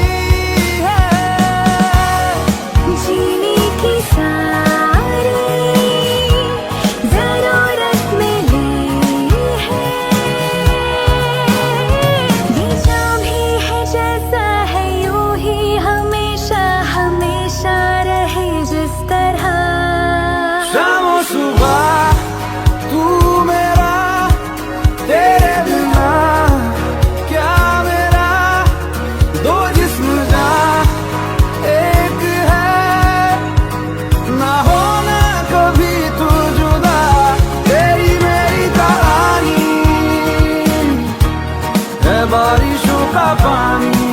Speaker 1: है।
Speaker 2: जीने की सारी जरूरत मिली है, ये जाम ही है जैसा है, यूं ही हमेशा हमेशा रहे जिस तरह।
Speaker 1: शाम सुबह तू मेरा, तेरे बिना क्या मेरा, दो जिस्म जा एक है, ना होना कभी तू जुदा, तेरी मेरी कहानी है बारिशों का पानी,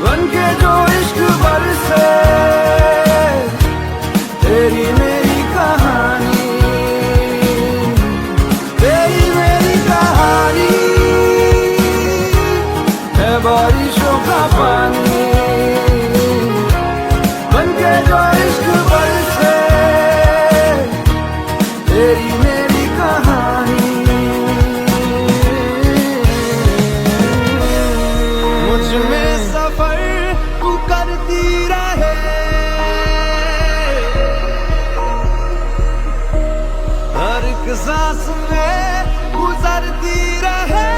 Speaker 1: बनके जो इश्क बरसे, तेरी मेरी कहानी, तेरी मेरी कहानी है बारिशों का पानी, बनके जो इश्क बरसे, तेरी मेरी कहानी। मुझ में सफर तू करती रहे, हर एक सांस में गुजरती रहे,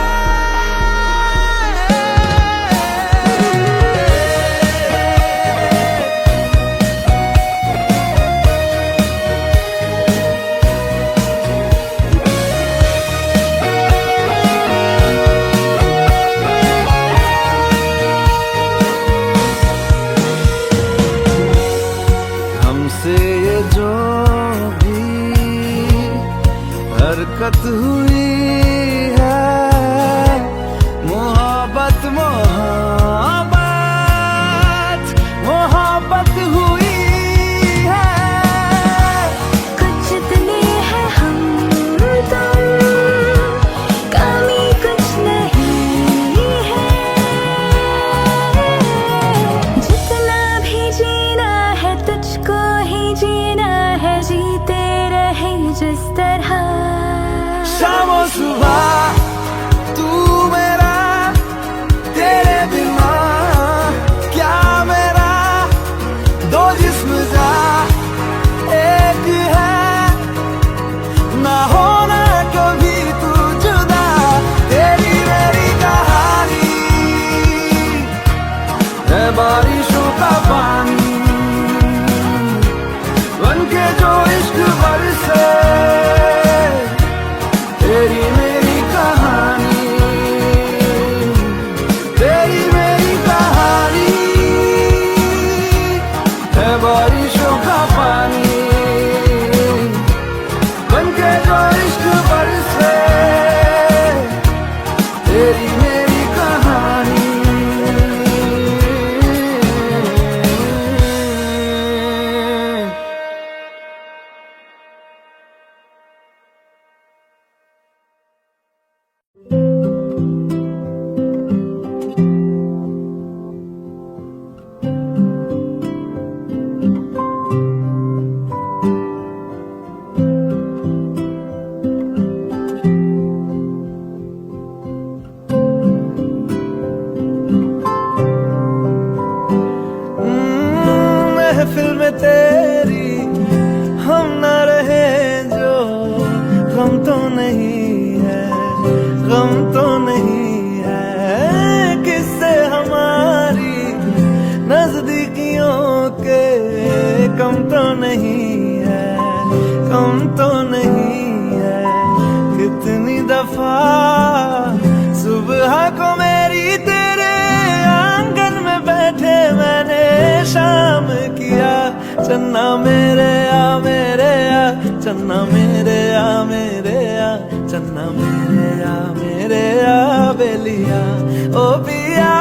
Speaker 1: हमसे ये जो भी हरकत हुई है, मोहब्बत मोहब्बत मोहब्बत हुई है।
Speaker 2: कुछ इतने हैं हम तुम, कमी कुछ नहीं है, जितना भी जीना है तुझको ही जीना है, जीते रहे जिस तरह।
Speaker 1: शामो सुबह तू मेरा, तेरे बिना क्या मेरा, दो जिस्म जा एक है, ना होना कभी तू जुदा, तेरी मेरी कहानी है बारिशों का पानी, बनके जो इश्क बरसे, तेरी मेरी कहानी, तेरी मेरी कहानी है बारिशों का पानी, बनके जो इश्क बरसे, तेरी मेरी कहानी। महफिल में तेरी हम न रहे जो, गम तो नहीं है, गम तो नहीं है, किससे हमारी नजदीकियों के कम तो नहीं है, कम तो नहीं है। कितनी दफा सुबह को मेरी तेरे आंगन में बैठे मैंने शाम किया, चन्ना मेरे आ मेरे आ, चन्ना मेरे आ मेरे आ, चन्ना मेरे आ मेरे आ बेलिया, ओ पिया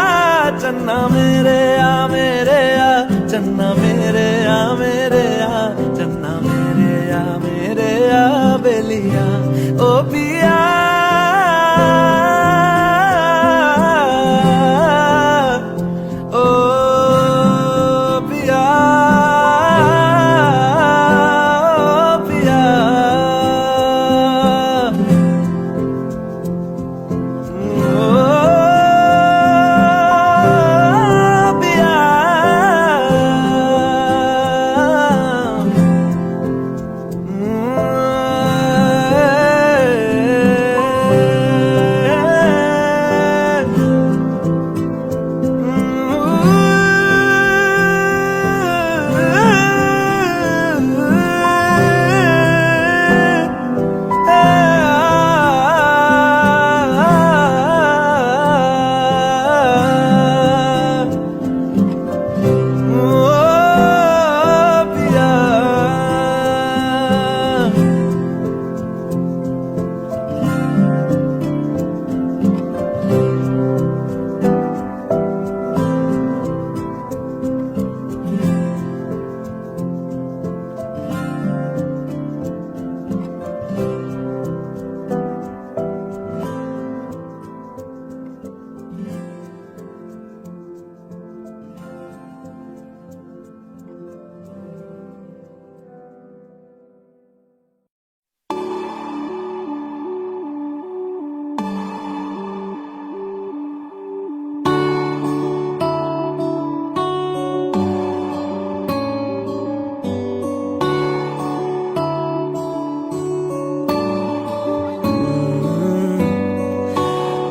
Speaker 1: चन्ना मेरे आ मेरे आ, चन्ना मेरे आ मेरे आ, चन्ना मेरे आ मेरे आ बेलिया, ओ पिया।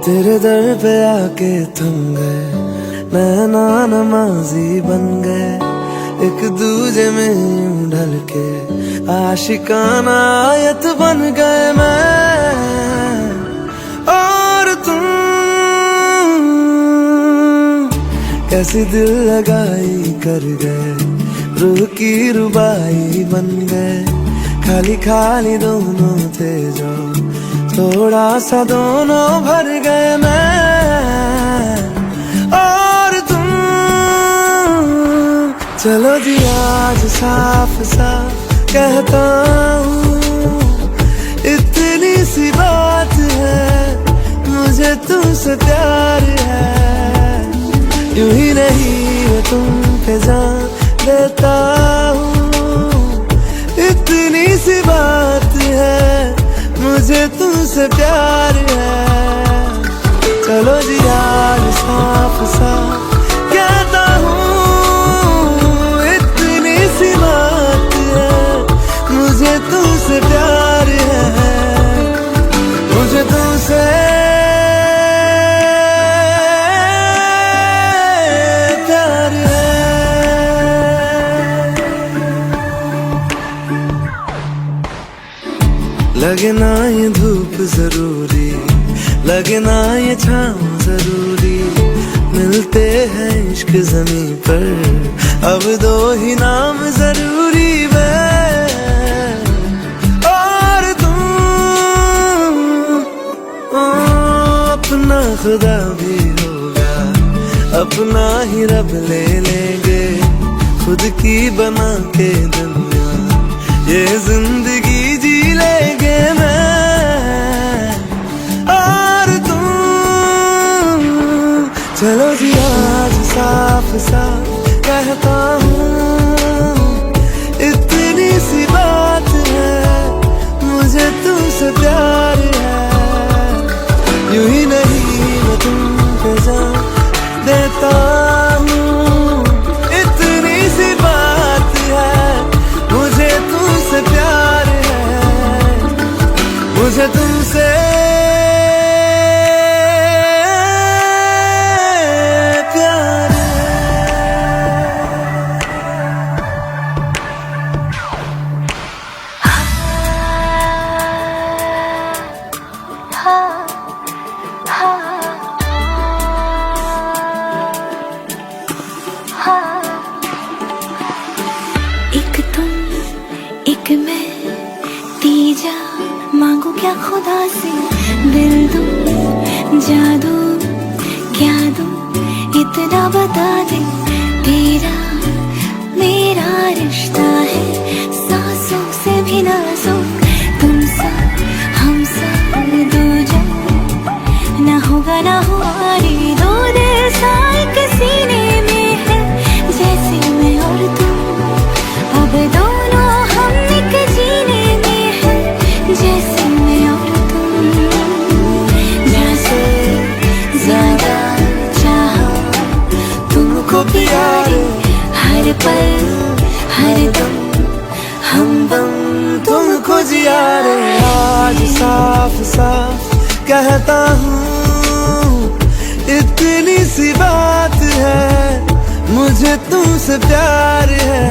Speaker 1: तेरे दर पे आके थम गए, नैना नमाजी बन गए, एक दूजे में यूं ढल के आशिकाना आयत बन गए मैं और तुम। कैसी दिल लगाई कर गए, रूह की रुबाई बन गए, खाली खाली दोनों थे जो थोड़ा सा दोनों भर गए मैं और तुम। चलो जी आज साफ साफ कहता हूँ, इतनी सी बात है, मुझे तुमसे प्यार है, यूं ही नहीं मैं तुम पे जान देता हूँ, इतनी सी बात है, मुझे तुमसे प्यार है। चलो जी आज साफ साफ कहता हूँ, इतनी सी बात है, मुझे तुमसे प्यार है, मुझे तुमसे प्यार है। लगे ना ये धूप जरूरी, लगे ना ये छाँव जरूरी, मिलते हैं इश्क ज़मीं पर, अब दो ही नाम जरूरी मैं और तुम। अपना खुदा भी होगा, अपना ही रब ले लेंगे, खुद की बना के दुनिया ये जिंदगी जी लेंगे मैं और तुम। चलो जी आज साफ साफ कहता हूँ, इतनी सी बात है, मुझे तुमसे प्यार है, यूं ही नहीं मैं तुम पे जान देता हूँ, इतनी सी बात है, मुझे तुमसे प्यार है, मुझे तुमसे प्यार
Speaker 2: एक तुम एक मैं, तीजा मांगू क्या खुदा से, दिल दूं जादू क्या दूं इतना बता दे, तेरा मेरा रिश्ता है सांसों से भी नाजुक, तुम सा हम सा दो जो ना होगा ना हुआ रे, दो दिल सा एक सीने में है, जैसे मैं और तुम, अब दोनों हम एक जीने में है, जैसे मैं और तुम, जैसे ज्यादा चाहा तुमको प्यारे, हर पल हर दम हमदम
Speaker 1: तुमको जिया रे। आज साफ साफ कहता हूँ, इतनी सी बात है, मुझे तुमसे प्यार है,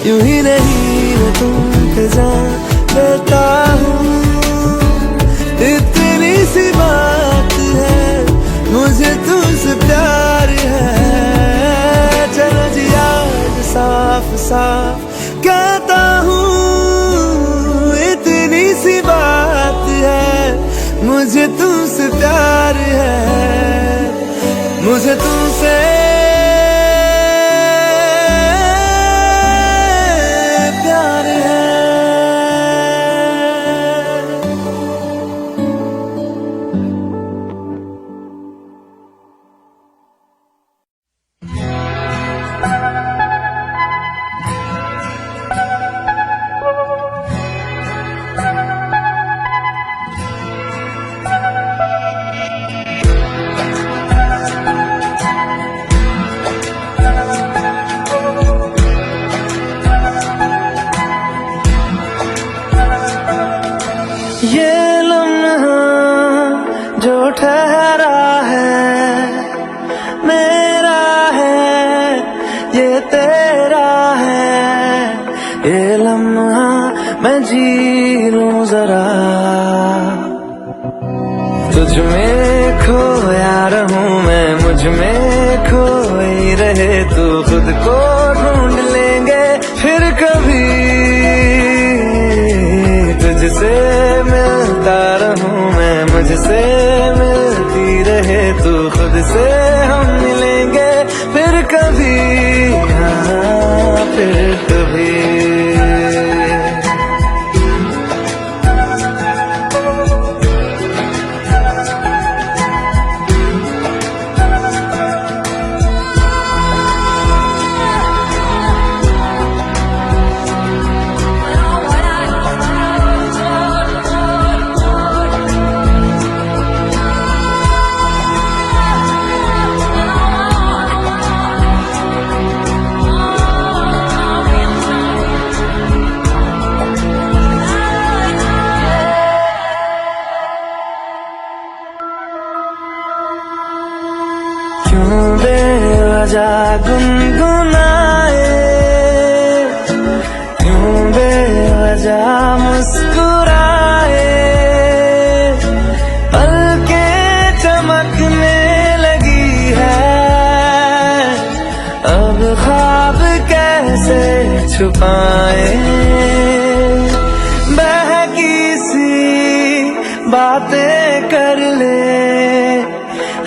Speaker 1: यूं ही नहीं मैं तुम पे जान देता हूँ, इतनी सी बात है, मुझे तुमसे प्यार है। चलो जी आज साफ साफ कहता हूँ, इतनी सी बात है, मुझे तुमसे प्यार है, मुझे तुमसे प्यार है। लम्हा मैं जी लूं जरा, तुझ में खोया रहूं मैं, मुझ में खोई रहे तू, खुद को ढूंढ लेंगे फिर कभी, तुझसे मिलता रहूं मैं, मुझसे मिलती रहे तू, खुद से हम मिलेंगे फिर कभी, हाँ फिर कभी। क्यों बेवजह गुनगुनाए, क्यों बेवजह मुस्कुराए, पलकें चमकने लगी है, अब ख्वाब कैसे छुपाए, बहकी सी बातें कर ले,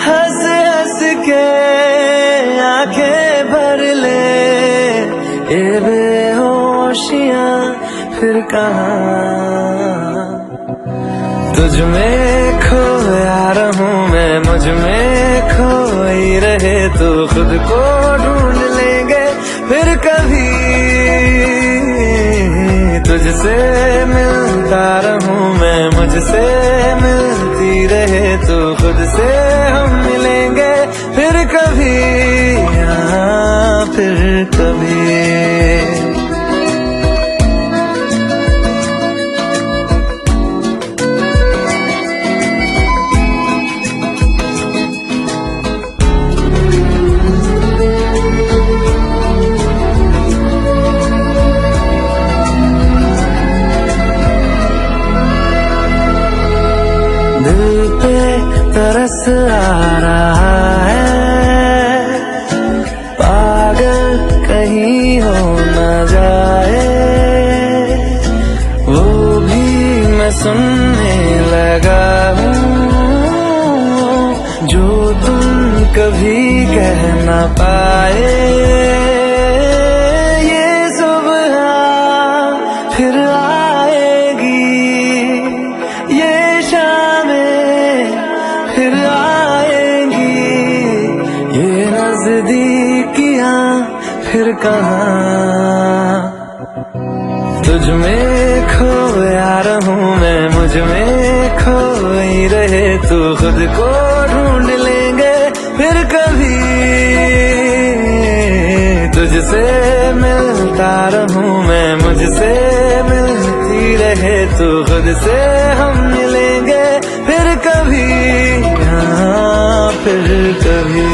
Speaker 1: हंस हंस के आंखें भर ले, ये बेहोशियां फिर कहाँ, तुझ में खोया रहूं मैं, मुझ में खोई रहे तू, खुद को ढूंढ लेंगे फिर कभी, तुझसे मिलता रहूं मैं, मुझसे मिलती रहे तू, खुद से हम मिलेंगे फिर कभी, हाँ फिर कभी। दिल पे तरस आ रहा है, पागल कहीं हो न जाए, वो भी मैं सुनने लगा हूँ, जो तुम कभी कह न पाए, ये सुबह फिर आएगी, ये शामें फिर आएंगी, ये नजदीकियां फिर कहाँ, तुझ में खोया रहूं मैं, मुझ में खोई रहे तू, खुद को ढूंढ लेंगे फिर कभी, तुझसे मिलता रहूं मैं, मुझसे मिलती रहे तू, खुद से हम मिलेंगे फिर कभी, हाँ फिर कभी।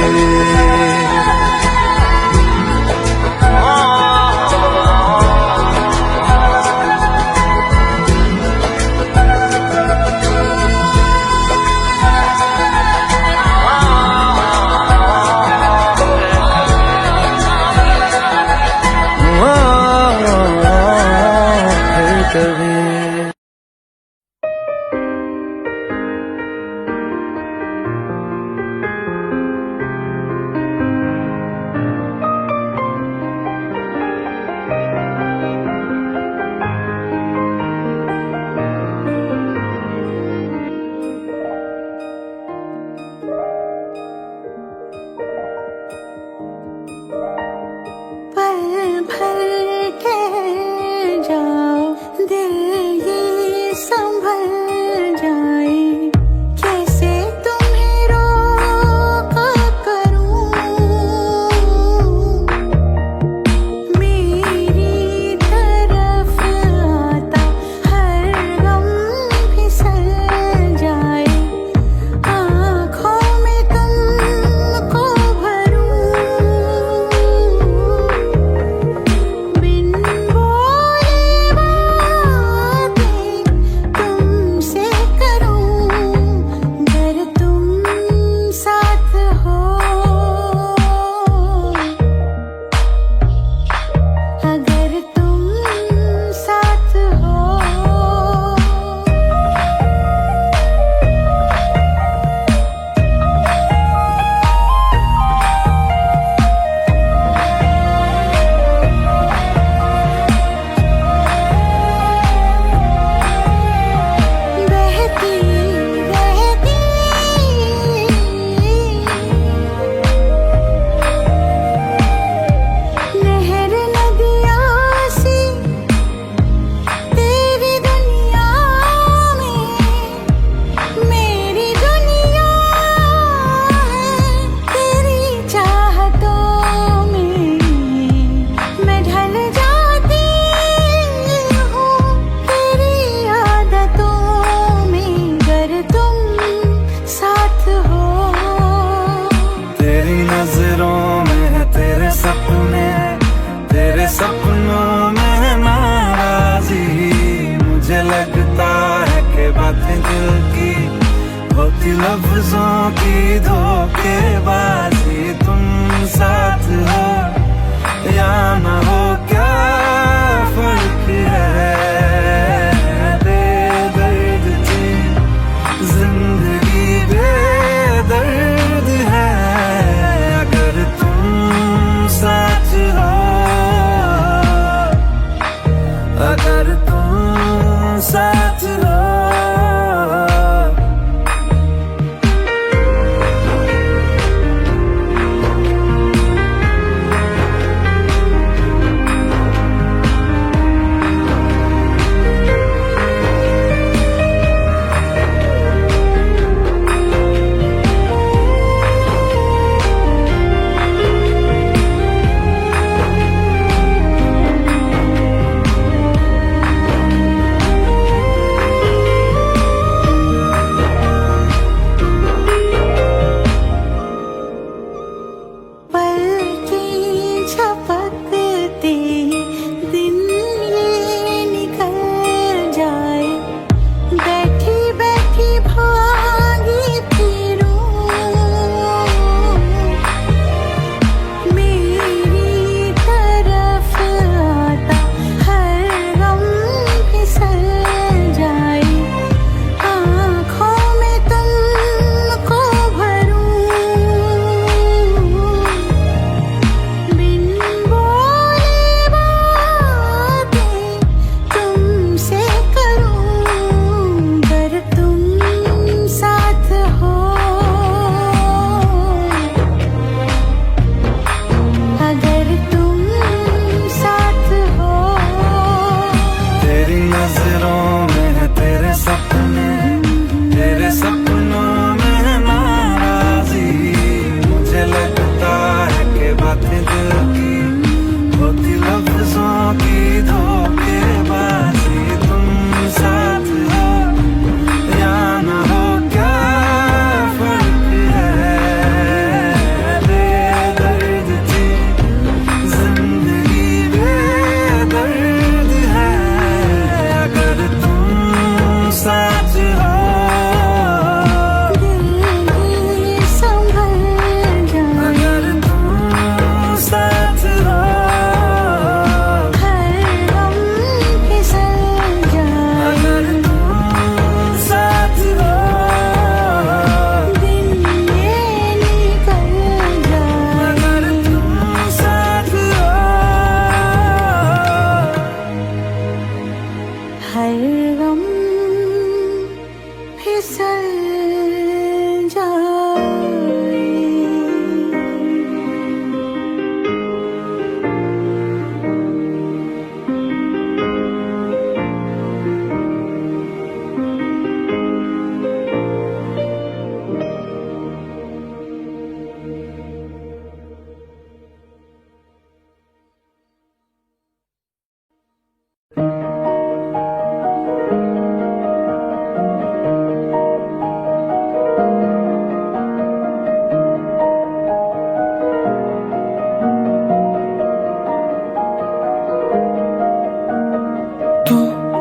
Speaker 1: लफ्जों की धोखेबाजी, तुम साथ हो या न हो क्या फर्क है। बेदर्द थी जिंदगी, बेदर्द है अगर तुम साथ हो, अगर तुम साथ हो।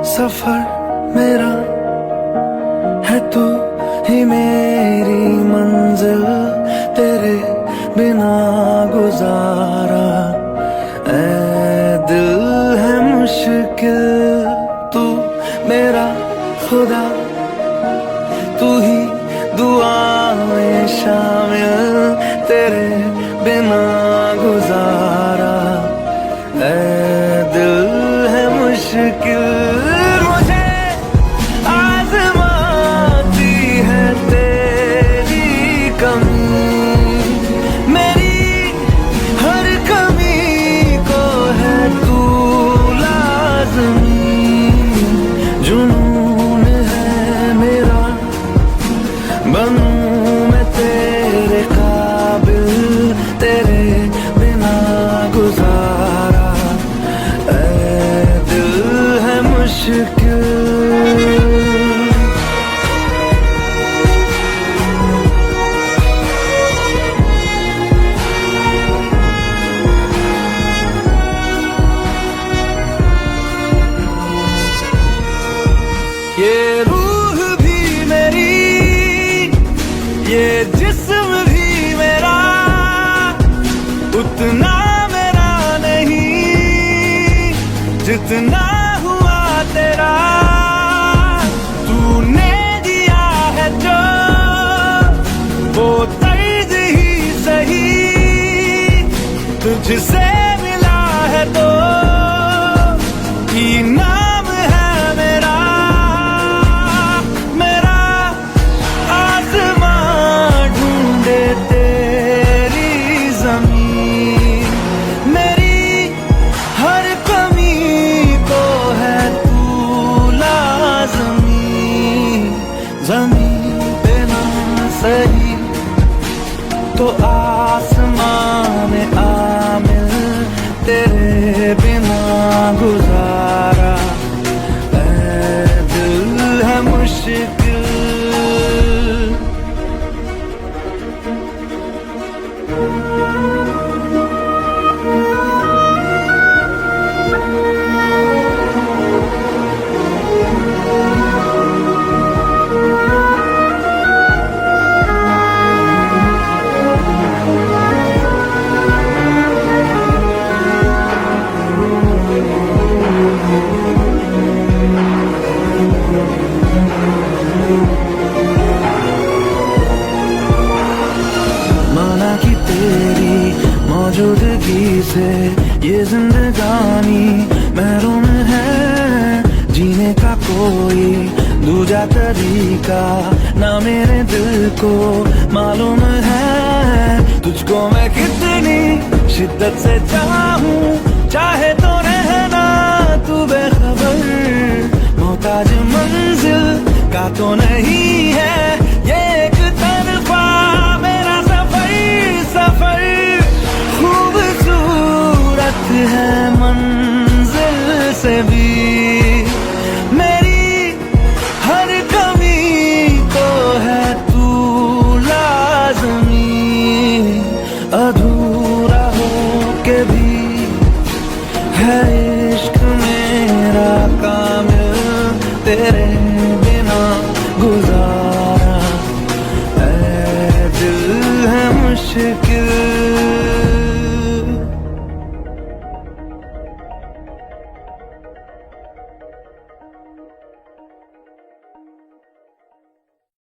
Speaker 1: सफर मेरा है तू ही मेरी मंजिल, तेरे बिना गुजारा ऐ दिल है मुश्किल। तू मेरा खुदा, तू ही दुआ में शामिल, तेरे बिना गुजारा ऐ दिल है मुश्किल। ये रूह भी मेरी तेरा, तूने दिया है जो वो तर्ज ही सही, तुझसे मिला है तो इनाम है मेरा। मेरा आसमां ढूंढे तेरी जमीन, मेरी हर कमी को है तू लाज़मी। जमीन पे ना सही तो आसमां में आ मिल, तेरे बिना गुजारा ऐ दिल है मुश्किल। माना कि तेरी मौजूदगी से ये जिंदगानी महरूम है, जीने का कोई दूजा तरीका ना मेरे दिल को मालूम है। तुझको मैं कितनी शिद्दत से चाहूं, चाहे तो रहना तू बेखबर, मोहताज मंजिल का तो नहीं है ये एक तरफा मेरा सफर। सफर खूबसूरत है मंजिल से भी, मेरी हर कमी को है तू लाज़मी। अधूरा हो के भी है इश्क मेरा कामिल, तेरे